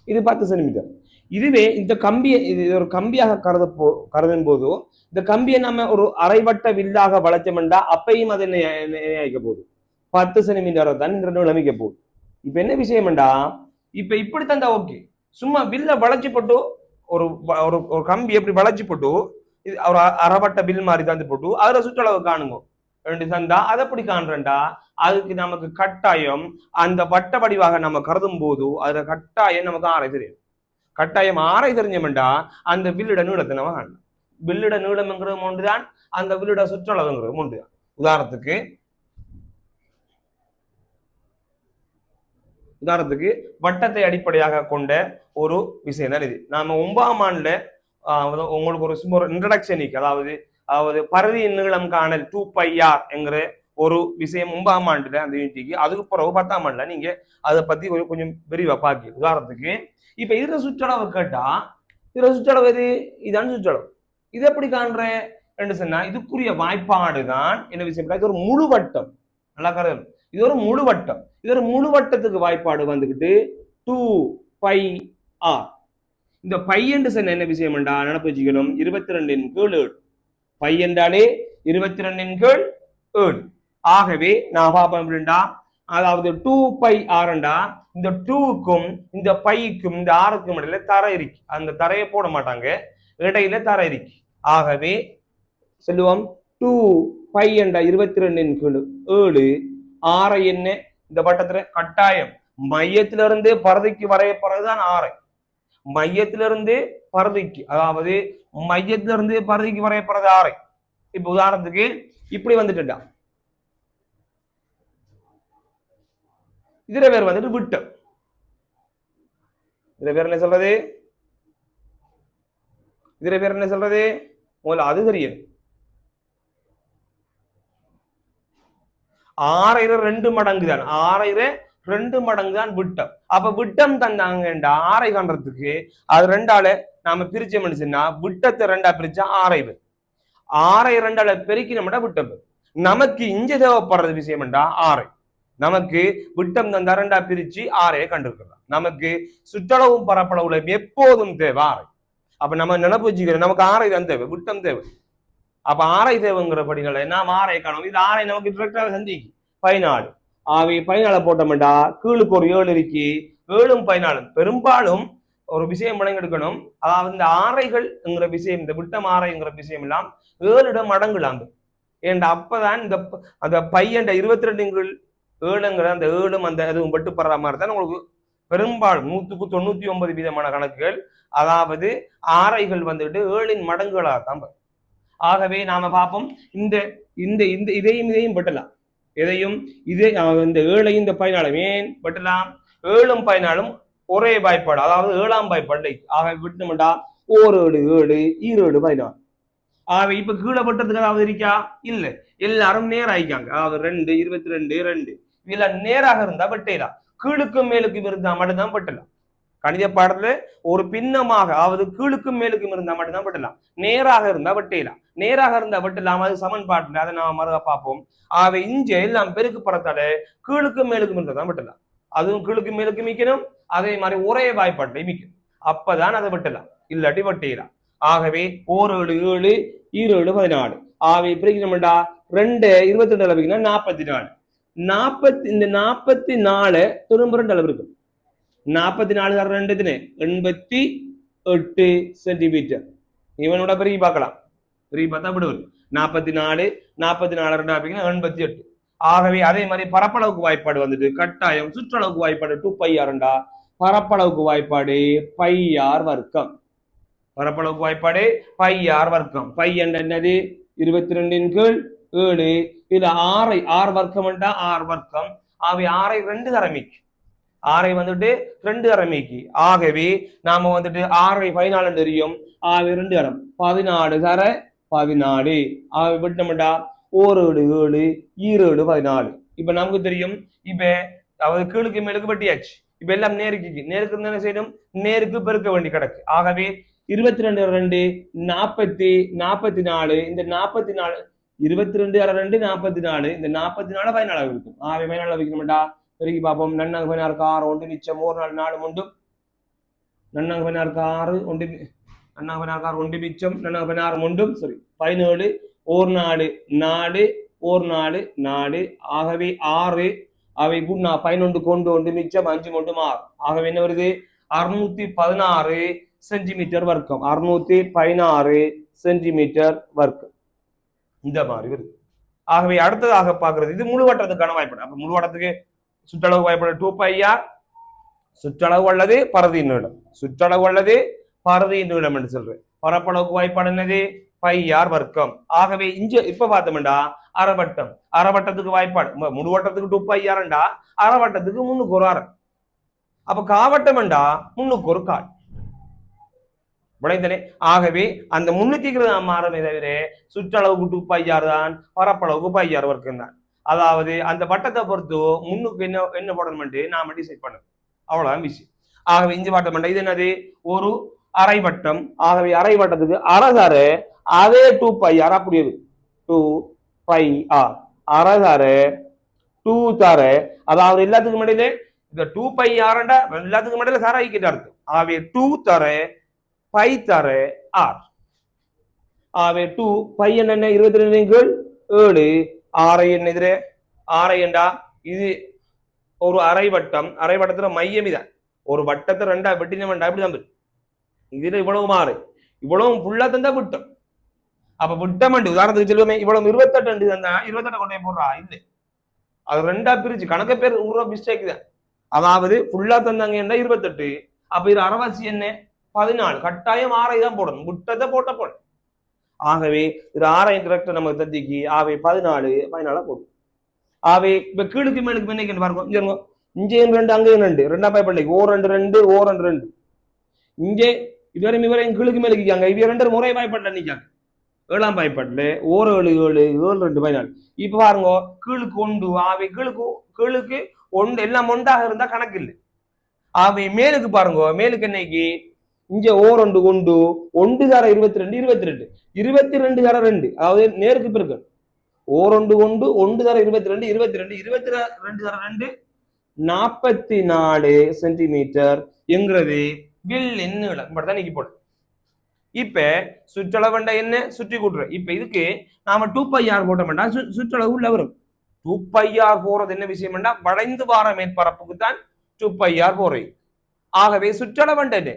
இது 10 சென்டிமீட்டர் இதுவே இந்த கம்பியை இது ஒரு கம்பியாக கருதும் போது இந்த கம்பியை நம்ம ஒரு அரைவட்ட வில்லாக வளைச்சோம்னா அப்பையும் அதை நிர்ணயிக்க போகுது 10 சென்டிமீட்டர் தான் இந்த நீளம் அமைக்க போகுது இப்ப என்ன விஷயம்டா இப்ப இப்படி தந்தா ஓகே சும்மா வில்ல வளைச்சு போட்டு ஒரு ஒரு கம்பி எப்படி வளைச்சு போட்டு இது ஒரு அரைவட்ட வில் மாதிரி தந்து போட்டு அதுல சுற்றளவு காணுங்க ரெண்டு தந்தா அதை எப்படி காண்றேன்டா அதுக்கு நமக்கு கட்டாயம் அந்த வட்ட வடிவாக நம்ம கருதும் போது அதுல கட்டாயம் நமக்கு ஆரை தெரியும் கட்டாயம் ஆரை தெரிஞ்சோம்டா அந்த வில்லிட நீளத்தை நம்ம காணலாம் வில்லிட நீளம்ங்கிறது ஒன்றுதான் அந்த வில்லிட சுற்றளவுங்கிறது ஒன்றுதான் உதாரணத்துக்கு வட்டத்தை அடிப்படையாக கொண்ட ஒரு விஷயம் தான் இது நாம 9ஆம் ஆண்டுல உங்களுக்கு ஒரு சும்மா ஒரு இன்ட்ரடக்ஷன் அதாவது பரதியின் நீளம் காணல் 2πr என்கிற ஒரு விஷயம் 9ஆம் ஆண்டுல அந்த யூனிட்டிக்கு அதுக்கு பிறகு 10ஆம் ஆண்டுல நீங்க அதை பத்தி கொஞ்சம் விரிவா பாக்கி உதாரணத்துக்கு இப்ப இதுல சுற்றளவு கேட்டா இதுல சுற்றளவு எது இதான சுற்றளவு இது எப்படி காண்றேன் என்று சொன்னா இதுக்குரிய வாய்ப்பாடு தான் என்ன விஷயம் இது ஒரு முழு வட்டம் நல்லா கருது இது ஒரு முழு வட்டம் இது ஒரு முழு வட்டத்துக்கு வாய்ப்பாடு வந்துகிட்டு 2πr இந்த பை என்று சொன்ன என்ன விஷயம் நினைப்பு வச்சுக்கணும் 22 கீழ் 7 பை என்றாலே 22 கீழ் 7 ஆகவே நான் பார்ப்போம் அப்படின்னா அதாவது 2πr இந்த 2க்கும் இந்த பைக்கும் இந்த ஆருக்கும் இடையில தரை இருக்கு. அந்த தரையை போட மாட்டாங்க, இடையில தரை இருக்கு. ஆகவே சொல்லுவோம் 2π என்ற 22/7 ஆரை என்ன இந்த வட்டத்துல கட்டாயம் மையத்திலிருந்து பரதிக்கு வரையப்படுறதுதான் ஆரை. மையத்திலிருந்து பரதிக்கு, அதாவது மையத்திலிருந்து பரதிக்கு வரையப்படுறது ஆரை. இப்ப உதாரணத்துக்கு இப்படி வந்துட்டுடா, இதுல பேர் வந்துட்டு விட்டம். இதுல பேர் என்ன சொல்றது? இதுல பேர் என்ன சொல்றது? முதல்ல அது தெரியும். 6 மடங்கு தான், 6 மடங்கு தான் விட்டம். அப்ப விட்டம் தந்தாங்கண்டா ஆரை காண்றதுக்கு அது ரெண்டால நாம பிரிச்ச மனுஷன்னா விட்டத்தை ரெண்டா பிரிச்சா 6 2ஆல பெருக்கினோம்னா விட்டம். நமக்கு இங்க தேவைப்படுறது விஷயம்டா 6. நமக்கு விட்டம் தந்தா ரெண்டா பிரிச்சு 6 கண்டிருக்கிறோம். நமக்கு சுற்றளவும் பரப்பளவுல எப்போதும் தேவை 6. அப்ப நம்ம நினைப்பு வச்சுக்கிறோம், நமக்கு 6 தான் தேவை, விட்டம் தேவை. அப்ப 6 தேவைங்கிறபடினால நாம் 6 காணும். இது 6 நமக்கு டிரெக்டாக சந்திக்கு 14. ஆகவே 14 போட்டோம்டா கீழுக்கு ஒரு 7 இருக்கு, 7ம் 14. பெரும்பாலும் ஒரு விஷயம் எடுக்கணும், அதாவது இந்த ஆரைகள்ங்கிற விஷயம், இந்த விட்டம் ஆரைங்கிற விஷயம் எல்லாம் 7 மடங்குலாம். ஏண்டா அப்பதான் இந்த அந்த பையன் 22/7ங்கிற அந்த 7ம் அந்த அதுவும் வெட்டுப்படுற மாதிரி தான் உங்களுக்கு பெரும்பாலும் 199% கணக்குகள், அதாவது ஆரைகள் வந்துட்டு 7 மடங்குகளாக தான். ஆகவே நாம பார்ப்போம், இந்த இந்த இந்த இதையும் வெட்டலாம், எதையும் இதே இந்த 7ஐயும் இந்த 14 ஏன் வெட்டலாம்? 7ம் 14ம் ஒரே வாய்ப்பாடு, அதாவது 7ஆம் வாய்ப்பாடு. ஆகவே விட்டுமெண்டா 1 7 7 7 14. ஆகவே இப்ப கீழே வெட்டத்துக்கு அதாவது இருக்கா? இல்ல, எல்லாரும் நேர் ஆயிக்காங்க. அதாவது 2 22 2 இதுல நேராக இருந்தா வெட்டலாம், கீழுக்கும் மேலுக்கும் இருந்தா மட்டும்தான் வெட்டலாம். கணித பாடத்துல ஒரு பின்னமாக, அதாவது கீழுக்கும் மேலுக்கும் இருந்தா மட்டும்தான் வெட்டலாம். நேராக இருந்தா வெட்டலாம், நேராக இருந்தா வெட்டலாம். அது சமன்பாட்டுல அதை நாம மறுக பார்ப்போம். ஆகவே இஞ்ச எல்லாம் பெருக்கு பறத்தால கீழுக்கும் மேலுக்கும் இருந்தா தான் வெட்டலாம். அதுவும் கீழுக்கும் மேலுக்கும் மிக்கணும், அதே மாதிரி ஒரே வாய்ப்பாட்டை மிக்கணும், அப்பதான் அதை வெட்டலாம், இல்லாட்டி வெட்டலாம். ஆகவே 1 7 7 7 14. ஆகவே பிரிக்கணும்டா 2 22 அளவுக்குன்னா 44. 40 இந்த 44 திரும்ப 2 அளவு இருக்கும். 44 2 88 சென்டிமீட்டர். இவனோட பெருகி பார்க்கலாம், பெருகி பார்த்தா விடுவது 44 44 88. ஆகவே அதே மாதிரி பரப்பளவுக்கு வாய்ப்பாடு வந்துட்டு கட்டாயம் சுற்றளவுக்கு வாய்ப்பாடு 2πr. பரப்பளவுக்கு வாய்ப்பாடு πr வர்க்கம். பரப்பளவுக்கு வாய்ப்பாடு πr வர்க்கம். π என்னது? 22/7. இதுல 6 வர்க்கம் வர்க்கம். ஆகவே 6 2 தரமிக்கு, 6 வந்துட்டு 2 தரமிக்கு. ஆகவே நாம வந்துட்டு 6 14 தெரியும். ஆகவே 2 தரம் 14 தர 14. ஆகவே விட்டோம்டா 1 7 7 14. இப்ப நமக்கு தெரியும், இப்ப அதாவது கீழுக்கு மேலுக்கு வெட்டியாச்சு. இப்ப எல்லாம் நேருக்கு நேருக்கு என்ன செய்யணும்? நேருக்கு பெருக்க வேண்டி கிடக்கு. ஆகவே 22 2 40 44. இந்த 44 22 2 44. இந்த 44 14 இருக்கும். ஆகவே 14 வைக்கணும்டா பெருகி பார்ப்போம். நன்னாங்க 16 6 1 மிச்சம் 1 4 4 முண்டும். நன்னாங்க 16 6 1 நன்னாங்க 16 6 1 மிச்சம். நன்னாங்க 16 முண்டும். சரி 17 1 4 4 1 4 4. ஆகவே 6. அவை குண்ணா 11 கொண்டு 1 மிச்சம் 5 கொண்டு 6. ஆகவே என்ன வருது? 616 சென்டிமீட்டர் வர்க்கம். 616 சென்டிமீட்டர் வர்க்கம் இந்த மாதிரி வருது. ஆகவே அடுத்ததாக பார்க்கிறது இது முழு வட்டத்துக்கான வாய்ப்பாடு. அப்ப முழு வட்டத்துக்கு சுற்றளவு வாய்ப்பாடு 2πr. சுற்றளவு அல்லது பரதி நீளம், சுற்றளவு அல்லது பரதி நீளம் என்று சொல்றேன். பரப்பளவுக்கு வாய்ப்பாடு என்னது? πr வர்க்கம். ஆகவே இங்க இப்ப பார்த்தோம்டா அரைவட்டம். அரைவட்டத்துக்கு வாய்ப்பாடு முழு வட்டத்துக்கு 2πr, அரைவட்டத்துக்கு 3 1 அரை. அப்ப காவட்டம் என்றா 3 1 கால் விளைந்தனே. ஆகவே அந்த முன்னுக்கு மாறமே தவிர சுற்றளவுக்கு 2πr தான், பரப்பளவுக்கு πr வர்க்கம் தான். அதாவது அந்த வட்டத்தை பொறுத்து முன்னுக்கு என்ன போடணும் நாம டிசைட் பண்ணணும், அவ்வளவுதான் விஷயம். ஆகவே இஞ்சி வட்டம் இது என்னது? ஒரு அரை வட்டம். ஆகவே அரை வட்டத்துக்கு அரைதார அதே 2πr அப்படியே 2πr அரைதார 2 தர. அதாவது எல்லாத்துக்கும் இடையில இந்த 2πr எல்லாத்துக்கும் இடையில சார ஐக்கிட்ட இருக்கு. ஆகவே 2 தர π தர r. ஆகவே 2 π என்ன 22/7. 6 என்ன எதிரே 6 என்றா இது ஒரு அரை வட்டம், அரை வட்டத்துல மையம் இதான். ஒரு வட்டத்தை ரெண்டா வெட்டின வேண்டாம் இப்படிதான் வரும். இதுல இவ்வளவு மாறு, இவ்வளவு ஃபுல்லா தந்தா விட்டம். அப்ப விட்டம் உதாரணத்துக்கு சொல்லுவோமே, இவ்வளவு 28 தந்தா 28 கொண்டே போடுறா இல்லை, அது ரெண்டா பிரிச்சு கணக்க பேர் ஒரு மிஸ்டேக் தான். அதாவது ஃபுல்லா தந்தாங்க என்ன 28, அப்ப இது அரைவாசி என்ன 14, கட்டாயம் 6 தான் போடணும், விட்டத்தை போட்ட போட. ஆகவே இது 6 டிரெக்டர் நமக்கு தந்திக்கு ஆவே 14 போடும். ஆவே இப்ப கீழுக்கு மேலுக்கு என்ன பாருங்க, இங்கேயும் 2 அங்கேயும் 2, ரெண்டா பாய் பண்ணி ஓ 2 2 ஓ 2 2. இங்கே இதுவரை இவரையும் கீழுக்கு மேலுக்கு இவ 2 முறை பாய்பட்ட நிக்காங்க, 7ஆம் பாய்பட்டுல ஓர் 7 7 7 2 14. இப்ப பாருங்க கீழுக்கு 1 ஆவே கீழுக்கு 1 எல்லாம் ஒன்றாக இருந்தா கணக்கு இல்லை. ஆவே மேலுக்கு பாருங்க, மேலுக்கு என்னைக்கு இங்க ஓ 2 1 1 தர 22 22 22 தர 2, அதாவது நேருக்கு பிறகு ஓ 2 1 1 தர 22 22 22 தர 2 44 சென்டிமீட்டர் என்கிறது வில்லின் நீளம். இப்படிதான் நீக்கி போடு. இப்ப சுற்றளவுண்டா என்ன சுற்றி கூட்டுற. இப்ப இதுக்கு நாம 2πr போட்டோம்னா சுற்றளவு உள்ள வரும். 2πr போறது என்ன விஷயம்னா வளைந்து வார மேற்பரப்புக்கு தான் 2πr போறது. ஆகவே சுற்றளவுண்டா என்ன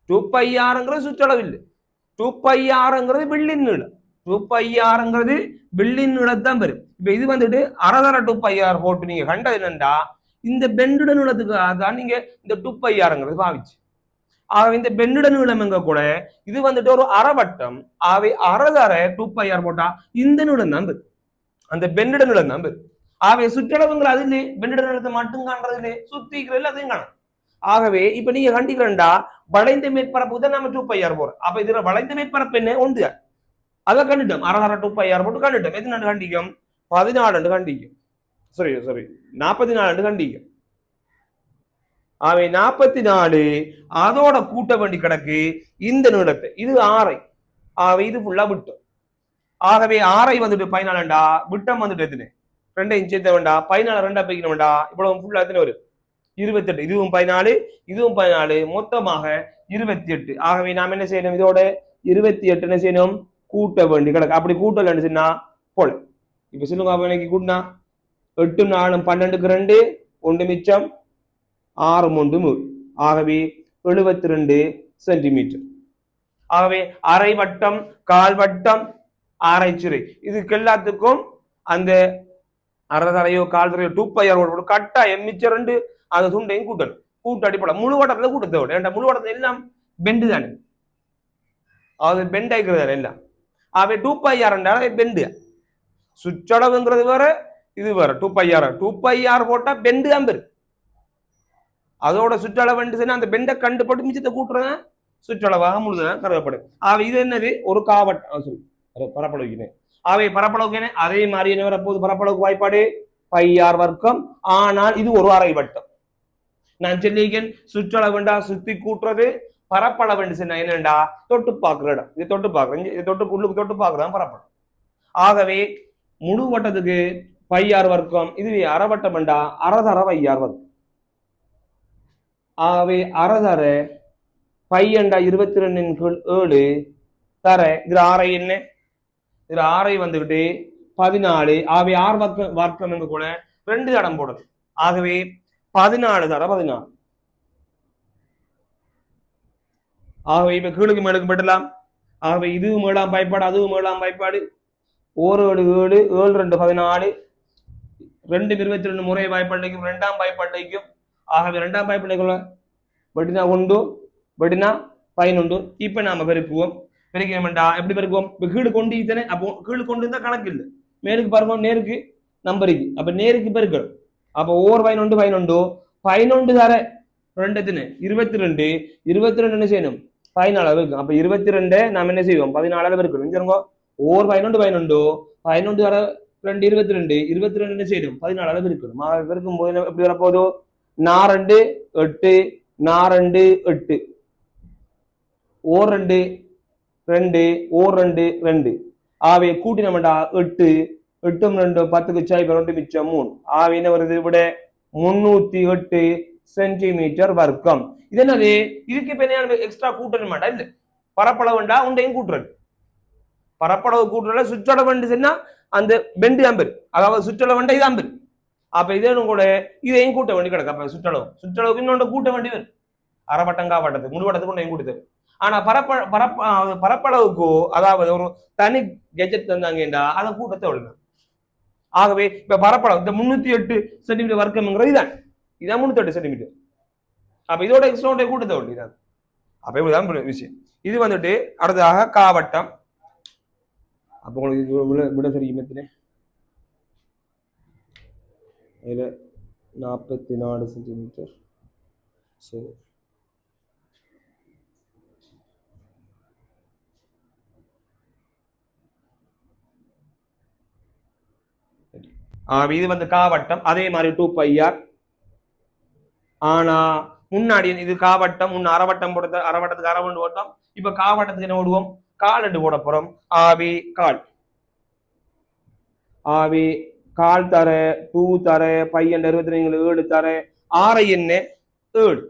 2πrங்கிறது சுற்றளவு இல்லை, 2πrங்கிறது வில்லின் நீளம். 2πrங்கிறது வில்லின் நீளத்தான் வரும். இப்ப இது வந்துட்டு அரைதர 2πr போட்டு நீங்க கண்டது என்னண்டா இந்த பெண்டுட நீளத்துக்கு தான் நீங்க இந்த 2πrங்கிறது பாவிச்சு. ஆகவே இந்த பெண்டுட நீளம் எங்க கூட இது வந்துட்டு ஒரு அரைவட்டம். ஆகவே அரைதர 2πr போட்டா இந்த நீளம் தான் வரும், அந்த பெண்டுட நீளம் தான் வரும். ஆகவே சுற்றளவுங்கிற அது இல்லையே, பெண்டுட நீளத்தை மட்டும் காண்றது இல்லையே, சுத்திக்கிறதுல அதையும் காணும். ஆகவே இப்ப நீங்க கண்டிக்கிறா வளைந்த மேற்பரப்பு தான் நம்ம 2πr போறோம். அப்ப இதுல வளைந்த மேற்பரப்பு என்ன 1, அதை கண்டுட்டோம். அரை 2πr போட்டு கண்டுட்டோம். எத்தனை கண்டிக்கும் 14 கண்டிக்கும், சரி 44 கண்டிக்கும். ஆகவே 44 அதோட கூட்ட வேண்டி கிடக்கு இந்த நீளத்தை. இது 6, ஆகவே இது ஃபுல்லா விட்டம். ஆகவே 6 வந்துட்டு 14, விட்டம் வந்துட்டு எத்தனை 2 இன்ச் எத்த வேண்டா 14 2 பைக்கணும் வேண்டா, இவ்வளவு ஃபுல்லா எத்தனை வரும் 28. இதுவும் 14 இதுவும் 14, மொத்தமாக 28. ஆகவே நாம் என்ன செய்யணும், இதோட 28 என்ன செய்யணும் கூட்ட வேண்டி கிடக்கு. அப்படி கூட்டல் என்ன செய்யணும் போல. இப்ப சொல்லுங்க கூட்டினா 8 4 12க்கு 2 1 மிச்சம் 6 3 3, ஆகவே 72 சென்டிமீட்டர். ஆகவே அரை வட்டம் கால் வட்டம் அரை சிறை இதுக்கு எல்லாத்துக்கும் அந்த அரைதரையோ கால் தரையோ 2πr கட்டாயம் மிச்சம் 2 அந்த துண்டையும் கூட்டணும். கூட்டு அடிப்படை முழு வட்டத்துல கூட்டத்தோட ஏன்டா முழு வட்டத்துல எல்லாம் பெண்டு தானே, அது பெண்ட் ஆயிக்கிறது எல்லாம். ஆகவே 2πr பெண்டு, சுற்றளவுங்கிறது வேற இது வேற. 2πr போட்டா பெண்டு தான் பெரு, அதோட சுற்றளவு அந்த பெண்டை கண்டு போட்டு மிச்சத்தை கூட்டுறத சுற்றளவாக முழுதான் கருதப்படும். ஆகவே இது என்னது ஒரு காவட்டம் பரப்பளவுக்கு. ஆகவே பரப்பளவுக்கு அதே மாதிரி என்ன வரப்போகுது பரப்பளவுக்கு வாய்ப்பாடு πr வர்க்கம். ஆனால் இது ஒரு அரை வட்டம். நான் சொல்லிக்கேன் சுற்றளவுண்டா சுத்தி கூட்டுறது, பரப்பளவு என்னண்டா தொட்டு பார்க்கிற இடம். இது தொட்டு பார்க்குறேன், இது தொட்டு உள்ளுக்கு தொட்டு பார்க்குறதான் பரப்பளவு. ஆகவே முழு வட்டத்துக்கு πr வர்க்கம், இதுவே அரைவட்டம் வேண்டா அரைதர πr வர்க்கம். ஆகவே அரைதர பையண்டா 22/7 தர இதுல 6 என்ன, இதுல 6 வந்துகிட்டு 14. ஆகவே 6 வர்க்கம் எங்க கூட 2 இடம் போடுது. ஆகவே 14 தர 14. ஆகவே இப்ப கீழுக்கு மேலுக்கு பெற்றலாம். ஆகவே இதுவும் 7ஆம் பயன்பாடு அதுவும் 7ஆம் பயன்பாடு. 1 7 7 7 2 14 2 22 முறை வாய்ப்பாட்டைக்கும் 2ஆம் வாய்ப்பாட்டைக்கும். ஆகவே 2ஆம் வாய்ப்பாட்டைக்குள்ள வெட்டினா 1 வெட்டினா 11. இப்ப நாம பெருக்குவோம். பெருக்கா எப்படி பெருக்குவோம், இப்ப கீழு கொண்டு தானே, அப்போ கீழு கொண்டு இருந்தா கணக்கு இல்லை. மேலுக்கு பாருங்க நேருக்கு நம்பருக்கு, அப்ப நேருக்கு பெருக்கணும். அப்போ ஓர் 11 11 11 தர 2 எத்தனை 22 22 என்ன செய்யணும் 14 இருக்கும். அப்ப 22 நாம் என்ன செய்வோம் 14 பெருக்கணும். ஓர் 11 11 11 தர 2 22 22 என்ன செய்யணும் 14 பெருக்கணும். பெருக்கும் போது எப்படி வரப்போகுது 4 2 8 4 8 ஓர் 2 2 ஓர் 2 2. ஆவே கூட்டி நம்மடா 8 8 2 10க்கு சாய் 2 மிச்சம் 3. ஆவே என்ன வருது விட 308 சென்டிமீட்டர் வர்க்கம். இது என்னது, இதுக்கு இப்ப என்ன எக்ஸ்ட்ரா கூட்டணும் மாட்டா இல்ல, பரப்பளவுண்டா உண்டையும் கூட்டுறது. பரப்பளவு கூட்டுறதுல சுற்றளவு சொன்னா அந்த பெண்டு அம்பர், அதாவது சுற்றளவுண்டா இது அம்பர். அப்ப இதேனும் கூட இதையும் கூட்ட வேண்டி கிடக்கு. அப்ப சுற்றளவுக்கு இன்னொன்று கூட்ட வேண்டி வரும். அரைவட்டம் காவட்டத்துக்கு முழு வட்டத்துக்கு கொண்டு கூட்டு தரும். ஆனா பரப்பளவுக்கோ அதாவது ஒரு தனி கெஜெட் தந்தாங்கடா அதை கூட்டத்தை விடணும். ஆகவே இப்ப பரப்பளவு இந்த 308 சென்டிமீட்டர் வர்க்கம்ங்கிறது இதான் 308 சென்டிமீட்டர். அப்ப இதோட எக்ஸ்ட்ரா கூட்டத்தை விடு இதான். அப்ப இப்படிதான் விஷயம். இது வந்துட்டு அடுத்ததாக காவட்டம். அப்ப உங்களுக்கு விட தெரியும் எத்தனை? இதுல 44 சென்டிமீட்டர். சரி, இது வந்து காவட்டம். அதே மாதிரி 2πr. ஆனா முன்னாடி இது காவட்டம், முன்ன அரைவட்டம் போடுறது, அரைவட்டத்துக்கு அரைவண்டு போட்டோம். இப்ப காவட்டத்துக்கு என்ன போடுவோம்? கால் ரெண்டு போட போறோம். ஆவி கால், ஆவி கால் தர 2 தர பையன் 22 7 தர 6 என்ன 7.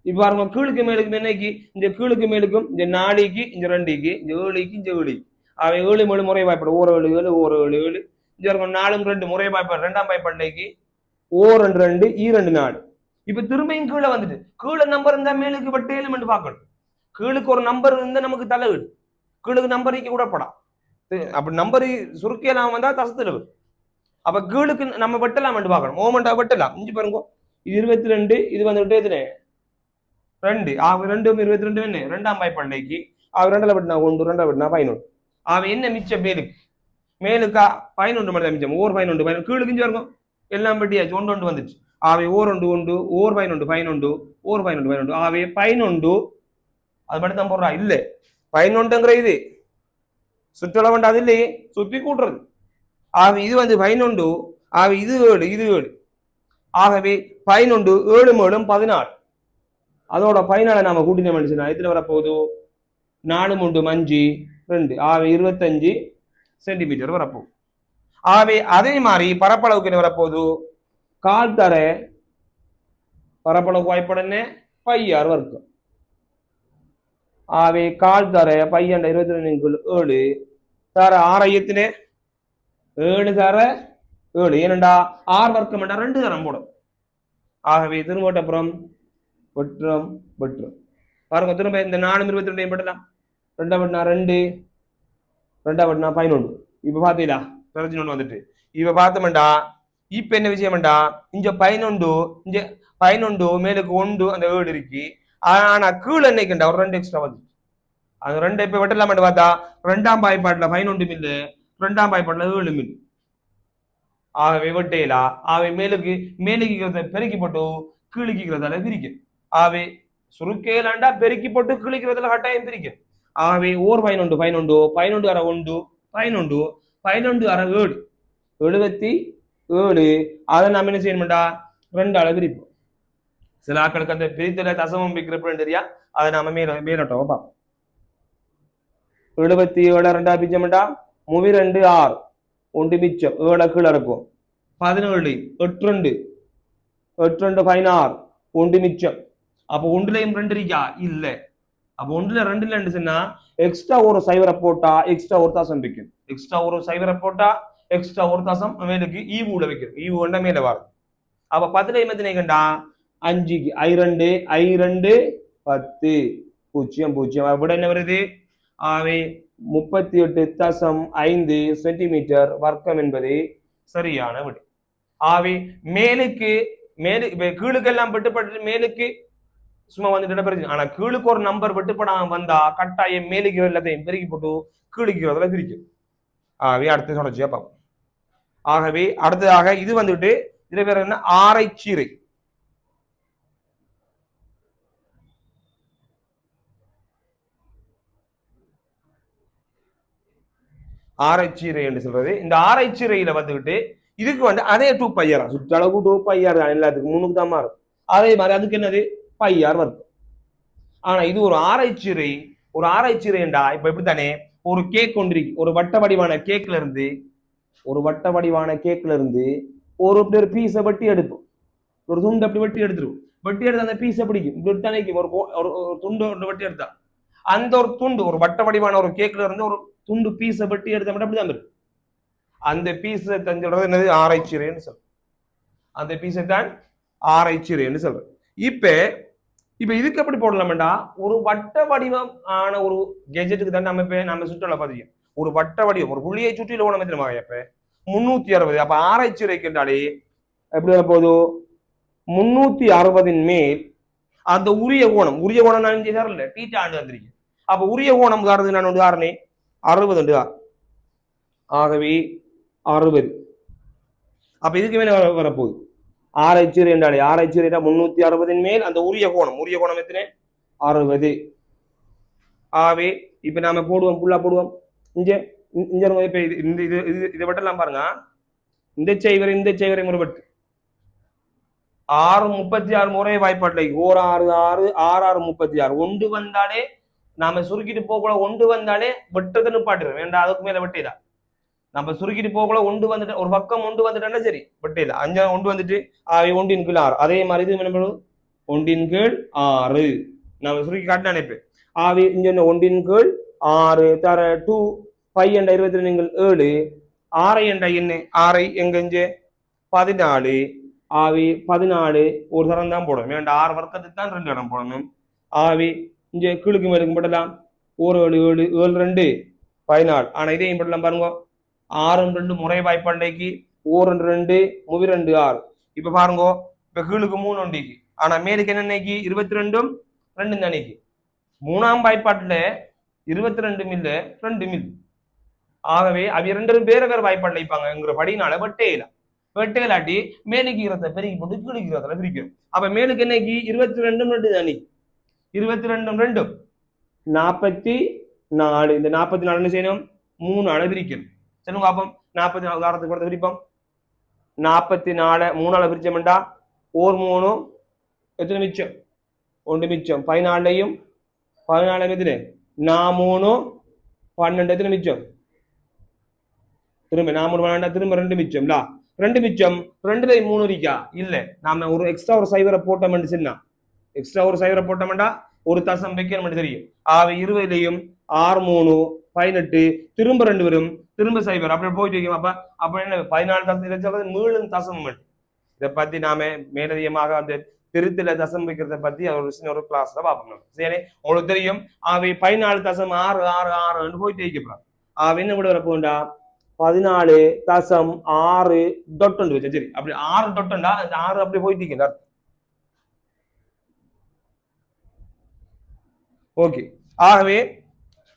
இப்ப பாருங்க, கீழுக்கு மேலுக்கு என்னைக்கு இந்த கீழுக்கு மேலுக்கும் இந்த 4க்கு இந்த 2க்கு இந்த 7க்கு இந்த 7க்கு அவன் 7 7 முறை வாய்ப்படும். 1 7 7 1 7 7 இங்க இருக்கும் 4 2 முறை வாய்ப்பாடு. 2ஆம் வாய்ப்பாண்டைக்கு 2 2 2 4. இப்ப திரும்பியும் கீழே வந்துட்டு கீழே நம்பர் இருந்தா மேலுக்கு பட்டு எலிமெண்ட் பார்க்கணும். கீழுக்கு ஒரு நம்பர் இருந்தா நமக்கு தலைவிடு. கீழுக்கு நம்பருக்கு கூடப்படா. அப்படி நம்பர் சுருக்கலாம் வந்தா தசத்துல வரும். அப்ப கீழுக்கு நம்ம வெட்டலாம் பார்க்கணும். ஓமெண்டா வெட்டலாம். இஞ்சி பாருங்க, இது 22, இது வந்துட்டு எத்தனை 2. 2 22 என்ன 2ஆம் வாய்ப்பாண்டைக்கு 2ல வெட்டினா 1 2 வெட்டினா 11. அவன் என்ன மிச்சம் மேலுக்கா 11 மட்டும் தான் மிச்சம். 11 கீழுக்கு இஞ்சி பாருங்க எல்லாம் வெட்டியாச்சு. 1 1 வந்துச்சு. ஆவே 1 1 1 11 11 11 11 ஆவே 11. அது மட்டும் தான் போடுறா இல்ல 11ங்கிற இது சுற்றளவு அது இல்லையே, சுத்தி கூட்டுறது. ஆகவே இது வந்து 11. ஆகவே இது 7 இது 7. ஆகவே 11 7 7 14. அதோட 14 நாம கூட்டினோம் எத்தனை வரப்போகுது? 4 3 5 2 ஆகவே 25 சென்டிமீட்டர் வரப்போகுது. ஆகவே அதே மாதிரி பரப்பளவுக்கு என்ன வரப்போகுது? கால் தர பரப்பளவுக்கு வாய்ப்படனே πr வர்க்கம். ஆகவே கால் தர பையன் 22 7 தர 6 எத்தனை 7 தர 7. ஏனண்டா 6 வர்க்கம் 2 தரம் போடும். ஆகவே திரும்பட்டப்புறம் வெற்றம் வெற்றம் பாருங்க. திரும்ப இந்த 4 22 பட்டலாம். 2 பட்டினா 2 2 பட்டினா 11. இப்ப பாத்தீங்களா பிரச்சனை வந்துட்டு. இப்ப பார்த்தோம்டா இப்ப என்ன விஷயம்டா இங்க 11 இங்க 11 மேலுக்கு 1 அந்த 7 இருக்கு. ஆனா கீழே என்னைக்குண்டா ஒரு 2 எக்ஸ்ட்ரா வந்து அது 2 இப்ப வெட்டலாம் பார்த்தா 2ஆம் வாய்ப்பாட்டுல 11 மில்லு 2ஆம் வாய்ப்பாட்டுல 7 மில்லு. ஆகவே வெட்டையிலா ஆகவே மேலுக்கு பெருக்கி போட்டு கீழிக்கிறதால பிரிக்க. ஆகவே சுருக்கையிலாண்டா பெருக்கி போட்டு கிழிக்கிறதுல கட்டாயம் பிரிக்க. ஆகவே 11 11 11 அரை 1 11 11 அரை 7 77. அதை நம்ம என்ன செய்யணும்டா 2 ஆல பிரிப்போம். சில ஆக்களுக்கு அந்த பிரித்தல தசமம் பிரிக்கிறப்ப தெரியா, அதை நாம மேலோட்டம் பார்ப்போம். 77 2 பிச்சம்டா 32 6 1 மிச்சம் 7 கீழே இருக்கும். 17 8 2 8 2 16 1 மிச்சம். அப்ப 1லயும் 2 இருக்கா இல்ல. அப்ப 1ல 2 சொன்னா எக்ஸ்ட்ரா ஒரு சைவரை போட்டா எக்ஸ்ட்ரா ஒரு தாசம் வைக்கும். எக்ஸ்ட்ரா ஒரு சைவரை போட்டா எக்ஸ்ட்ரா ஒரு தாசம் மேலுக்கு ஈவுல வைக்கும். ஈவு கொண்டா மேல வரும். அப்ப 10ல எத்தனை கண்டா 5க்கு I2 10 0 0 விட என்ன வருது? ஆகவே 38.5 சென்டிமீட்டர் வர்க்கம் என்பது சரியான விடை. ஆகவே மேலுக்கு கீழுக்கெல்லாம் வெட்டுப்பட்டு மேலுக்கு சும்மா வந்துட்டு. ஆனா கீழுக்கு ஒரு நம்பர் வெட்டுப்படாம வந்தா கட்டாயம் மேலுக்கு எல்லாத்தையும் பெருக்கி போட்டு கீழுக்கிறதுல பிரிக்கும். ஆகவே அடுத்த தொடர்ச்சியா பார்ப்போம். ஆகவே அடுத்ததாக இது வந்துட்டு இதுல பேர் என்ன ஆரைச்சீரை. ஆரைச்சீரை என்று சொல்றது. இந்த ஆரைச்சீரையில வந்துகிட்டு இதுக்கு வந்து அதே 2πr சுற்றளவு 2πr தான் எல்லாத்துக்கும் 3க்கு தான் மாறும். அதே மாதிரி அதுக்கு என்னது πr வருது. ஆனா இது ஒரு ஆராய்ச்சிரைண்டா இப்ப எப்படித்தானே ஒரு கேக் கொண்டிருக்கு. ஒரு வட்ட வடிவான கேக்ல இருந்து ஒரு பீஸை வெட்டி எடுப்போம். ஒரு துண்டு அப்படி வெட்டி எடுத்துருவோம். வெட்டி எடுத்து அந்த பீஸை பிடிக்கும். இப்படி தனிக்கும் ஒரு துண்டு வெட்டி எடுத்தா அந்த ஒரு துண்டு ஒரு வட்ட வடிவான ஒரு கேக்ல இருந்து ஒரு துண்டு பீஸை வெட்டி எடுத்த மட்டும் அப்படிதான் இருக்கு. அந்த பீஸை சொல்றது என்னது ஆராய்ச்சிரைன்னு சொல்லும். அந்த பீஸை தான் ஆரைச்சிறுன்னு சொல்றேன். இப்ப இப்ப இதுக்கு எப்படி போடலாம்டா, ஒரு வட்ட வடிவம் ஆன ஒரு கெஜெட்டுக்கு தான் நம்ம சுற்றலை பதியும். ஒரு வட்ட வடிவம், ஒரு புள்ளியை சுற்றில ஓணம் எத்தனை இப்ப 360. அப்ப ஆராய்ச்சி என்றாலே எப்படி வர போகுது, 360 மேல் அந்த உரிய கோணம் நான் செய்தார்ல டீட்டா ஆண்டு வந்திருக்கு. அப்ப உரிய கோணம் உதாரணத்துக்கு நான் உதாரணே 60 ஆகவே 60. அப்ப இதுக்கு மேல வரப்போகுது ஆராய்ச்சி என்றாலே, ஆராய்ச்சி 360 மேல் அந்த உரிய கோணம் எத்தனை 60. ஆகவே இப்ப நாம போடுவோம், ஃபுல்லா போடுவோம். இங்க இப்ப இந்த இது இதை வட்டெல்லாம் பாருங்க, இந்த செய்வரை முறைப்பட்டு 636 முறை வாய்ப்பாட்டை 4 6 6 6 6 36 ஒன்று வந்தாலே நாம சுருக்கிட்டு போகல, ஒன்று வந்தாலே வெட்டத்தை நிப்பாட்டுறோம் வேண்டாம், அதுக்கு மேல வெட்டிடா. நம்ம சுருக்கிட்டு போகல, ஒன்று வந்துட்டு ஒரு பக்கம் ஒன்று வந்துட்டா சரி வெட்டில 5 ஒன்று வந்துட்டு 1 கீழ் 6. அதே மாதிரி இது என்ன பண்ணும் 1 கீழ் 6 நம்ம சுருக்கி காட்டின நினைப்பேன். இங்க 1 கீழ் 6 தர 2 5 என்ற 22 7 6 என்ற என்ன 6 எங்க 14. 14 ஒரு தரம் தான் போடணும் வேண்டாம், 6 வர்க்கத்துக்கு தான் 2 இடம் போடணும். இங்க கீழுக்கு மேலுக்கு போடலாம் 1 7 7 2 14. ஆனா இதையும் போடலாம் பாருங்க, 6 2 முறை வாய்ப்பாண்டைக்கு 1 2 3 2 6. இப்ப பாருங்க, இப்ப கீழுக்கு 3 ஒண்டிக்கு, ஆனா மேலுக்கு என்னன்னைக்கு 22 2 தானேக்கு. 3ஆம் வாய்ப்பாட்டுல 22 மில்ல 2 மில். ஆகவே அவ 2 வேற வாய்ப்பாட்டுல வைப்பாங்கிற படினால வெட்டையிலாட்டி மேலுக்கு ஈரத்தை பெருக்கி போட்டு கீழுக்கு ஈரத்துல பிரிக்கும். அப்ப மேலுக்கு என்னைக்கு 22 2 தானே, 22 2 44. இந்த 44 என்ன செய்யணும் 3 ஆள பிரிக்கணும். சொல்லுங்க அப்போ 44 உதாரணத்துக்கு கொடுத்த பிரிப்போம். 44 3ஆல பிரிச்சோம்டா 1 3 எத்தனை மிச்சம் 1 மிச்சம். 14 எத்தனை 3 12 எத்தனை மிச்சம் திரும்ப 4 12 திரும்ப 2 மிச்சம்ல 2 மிச்சம். 2ல 3 இருக்கா இல்ல, நாம ஒரு எக்ஸ்ட்ரா ஒரு சைவரை போட்டோம்னு சொன்னா, எக்ஸ்ட்ரா ஒரு சைவரை போட்டோம்டா ஒரு தசம் வைக்கணும் தெரியும். 20லயும் 6 3 18 திரும்ப 2 வரும், திரும்ப சைவர் அப்படி போயிட்டு வைக்கும். அப்ப என்ன 14 தசம் இதை சொல்றது மீளும் தசம். இதை பத்தி நாம மேலதிகமாக அந்த திருத்தில தசம் வைக்கிறத பத்தி ஒரு கிளாஸ்ல பார்ப்போம். சரி, உங்களுக்கு தெரியும். 14 தசம் 6 6 6 போயிட்டு வைக்கப்படாது. என்ன கூட வரப்போண்டா 14 தசம் 6 டொட்டு வச்சு சரி, அப்படி 6 டொட்டுண்டா அந்த 6 அப்படி போயிட்டு. ஓகே, ஆகவே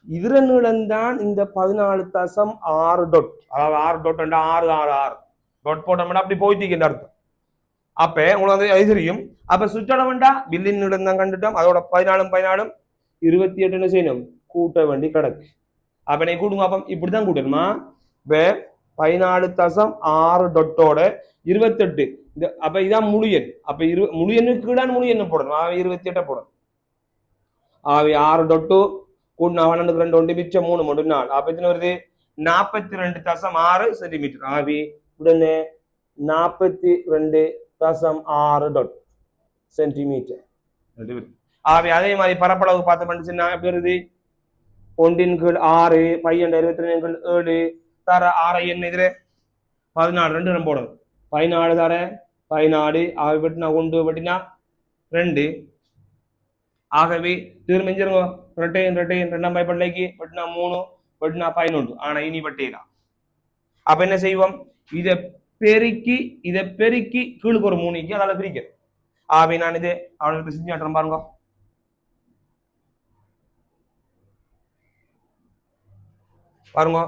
இதர நீளம்தான் இந்த 14 தசம் 6 டொட். அதாவது 6 டொட் 6 6 6 டொட் போட்டோம்னா அப்படி போயிட்டு அர்த்தம். அப்ப உங்களுக்கு அது தெரியும். அப்ப சுற்றளவு வேண்டா பில்லின் நீளம் தான் கண்டுட்டோம். அதோட 14 14 28 என்ன செய்யணும் கூட்ட வேண்டி கிடக்கு. அப்ப நீ கூடுங்க. அப்ப இப்படிதான் கூட்டணுமா, 14 தசம் 6 டொட்டோட 28. அப்ப இதான் முழு எண். அப்ப முழு எண்ணுக்கு கீழான முழு எண்ணு போடணும். 28 போடணும். 6 டொட்டு கூட்டினா 12 2 1 மிச்சம் 3 3 4. அப்ப எத்தனை வருது 42 தசம் 6 சென்டிமீட்டர். உடனே 42 தசம் 6 டாட் சென்டிமீட்டர். அதே மாதிரி பரப்பளவு பார்த்தோம்னா எப்படி வருது 1 கீழ் 6 5 22 கீழ் 7 தர 6 என்ன எதிர 14 2 நம்ம போடணும். 14 தர 14 வெட்டினா 1 வெட்டினா 2. ஆகவே திரும்ப செஞ்சிருங்க ரெட்டையின் 2ஆம் வாய்ப்பாட்டுக்கு வெட்டினா 3 வெட்டினா 11. ஆனா இனி வெட்டிடலாம். அப்ப என்ன செய்வோம், இதை பெருக்கி கீழுக்கு ஒரு 3 அதால பிரிக்க. ஆகவே நான் இது அவனுக்கு செஞ்சு காட்டுறேன் பாருங்க. பாருங்க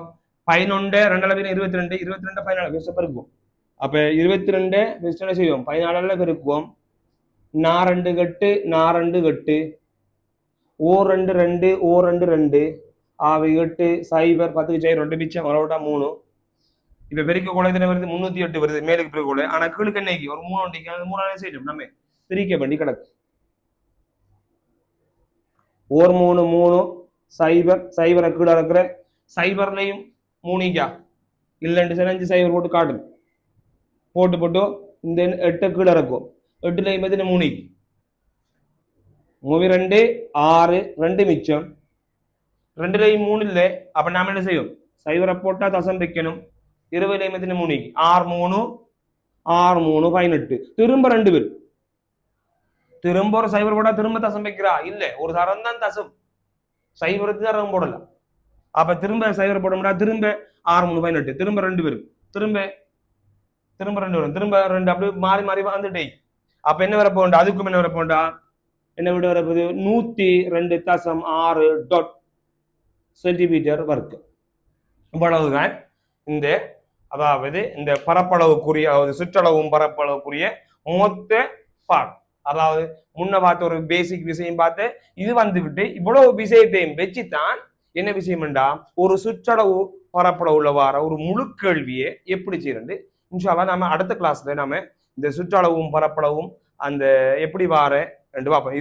11 2 22 22 14 பெருக்குவோம். அப்ப 22 என்ன செய்வோம் 14 பெருக்குவோம். 4 கட்டு 4 கட்டு ஓ 2 2 ஓ 2 2 ஆவை 8 சைபர் 10 2 மிச்சம் வரவிட்டா 3. இப்ப பெருக்க கூட வருது 308 வருது மேலுக்கு பிறகு கூட. ஆனா கீழுக்கு என்னைக்கு ஒரு 3 ஒன்றைக்கு 3 செய்யணும் நம்ம பிரிக்க வேண்டி கிடக்கு. 1 3 3 சைபர் சைபரை கீழே இருக்கிற சைபர்லையும் 3 இல்லைன்னு சொன்னா 5 சைபர் போட்டு காட்டணும். போட்டு இந்த 8 கீழே இருக்கும். 8லையும் 3 2 6 2 மிச்சம் 2லையும் 3 இல்லை. அப்ப நாம என்ன செய்யும் சைபரை போட்டா தசம் வைக்கணும். 20லையும் 3 6 3 6 3 18 திரும்ப 2 பேர் திரும்ப ஒரு சைபர் போட்டா திரும்ப தசம் வைக்கிறா இல்ல ஒரு தரம் தான் தசம் சைபருக்கு தரம் போடல அப்ப திரும்ப சைபர் போட முடியாது திரும்ப 6 3 18 திரும்ப 2 பேர் திரும்ப திரும்ப 2 வரும் திரும்ப 2 அப்படியே மாறி மாறி வந்துட்டே அப்ப என்ன வரப்போண்டா அதுக்கும் என்ன வரப்போண்டா என்ன விட வரப்போது 102.6 டாட் சென்டிமீட்டர் வர்க்கு இவ்வளவுதான் இந்த அதாவது இந்த பரப்பளவுக்குரிய அதாவது சுற்றளவும் பரப்பளவுக்குரிய மொத்த பாட் அதாவது முன்ன பார்த்த ஒரு பேசிக் விஷயம் பார்த்து இது வந்து விட்டு இவ்வளவு விஷயத்தையும் வச்சுதான் என்ன விஷயம்டா ஒரு சுற்றளவு பரப்பளவுல வார ஒரு முழு கேள்வியை எப்படி செய்யறது இன்ஷால்லா நாம அடுத்த கிளாஸ்ல நாம இந்த சுற்றளவும் பரப்பளவும் அந்த எப்படி வார ரெண்டு பார்ப்போம்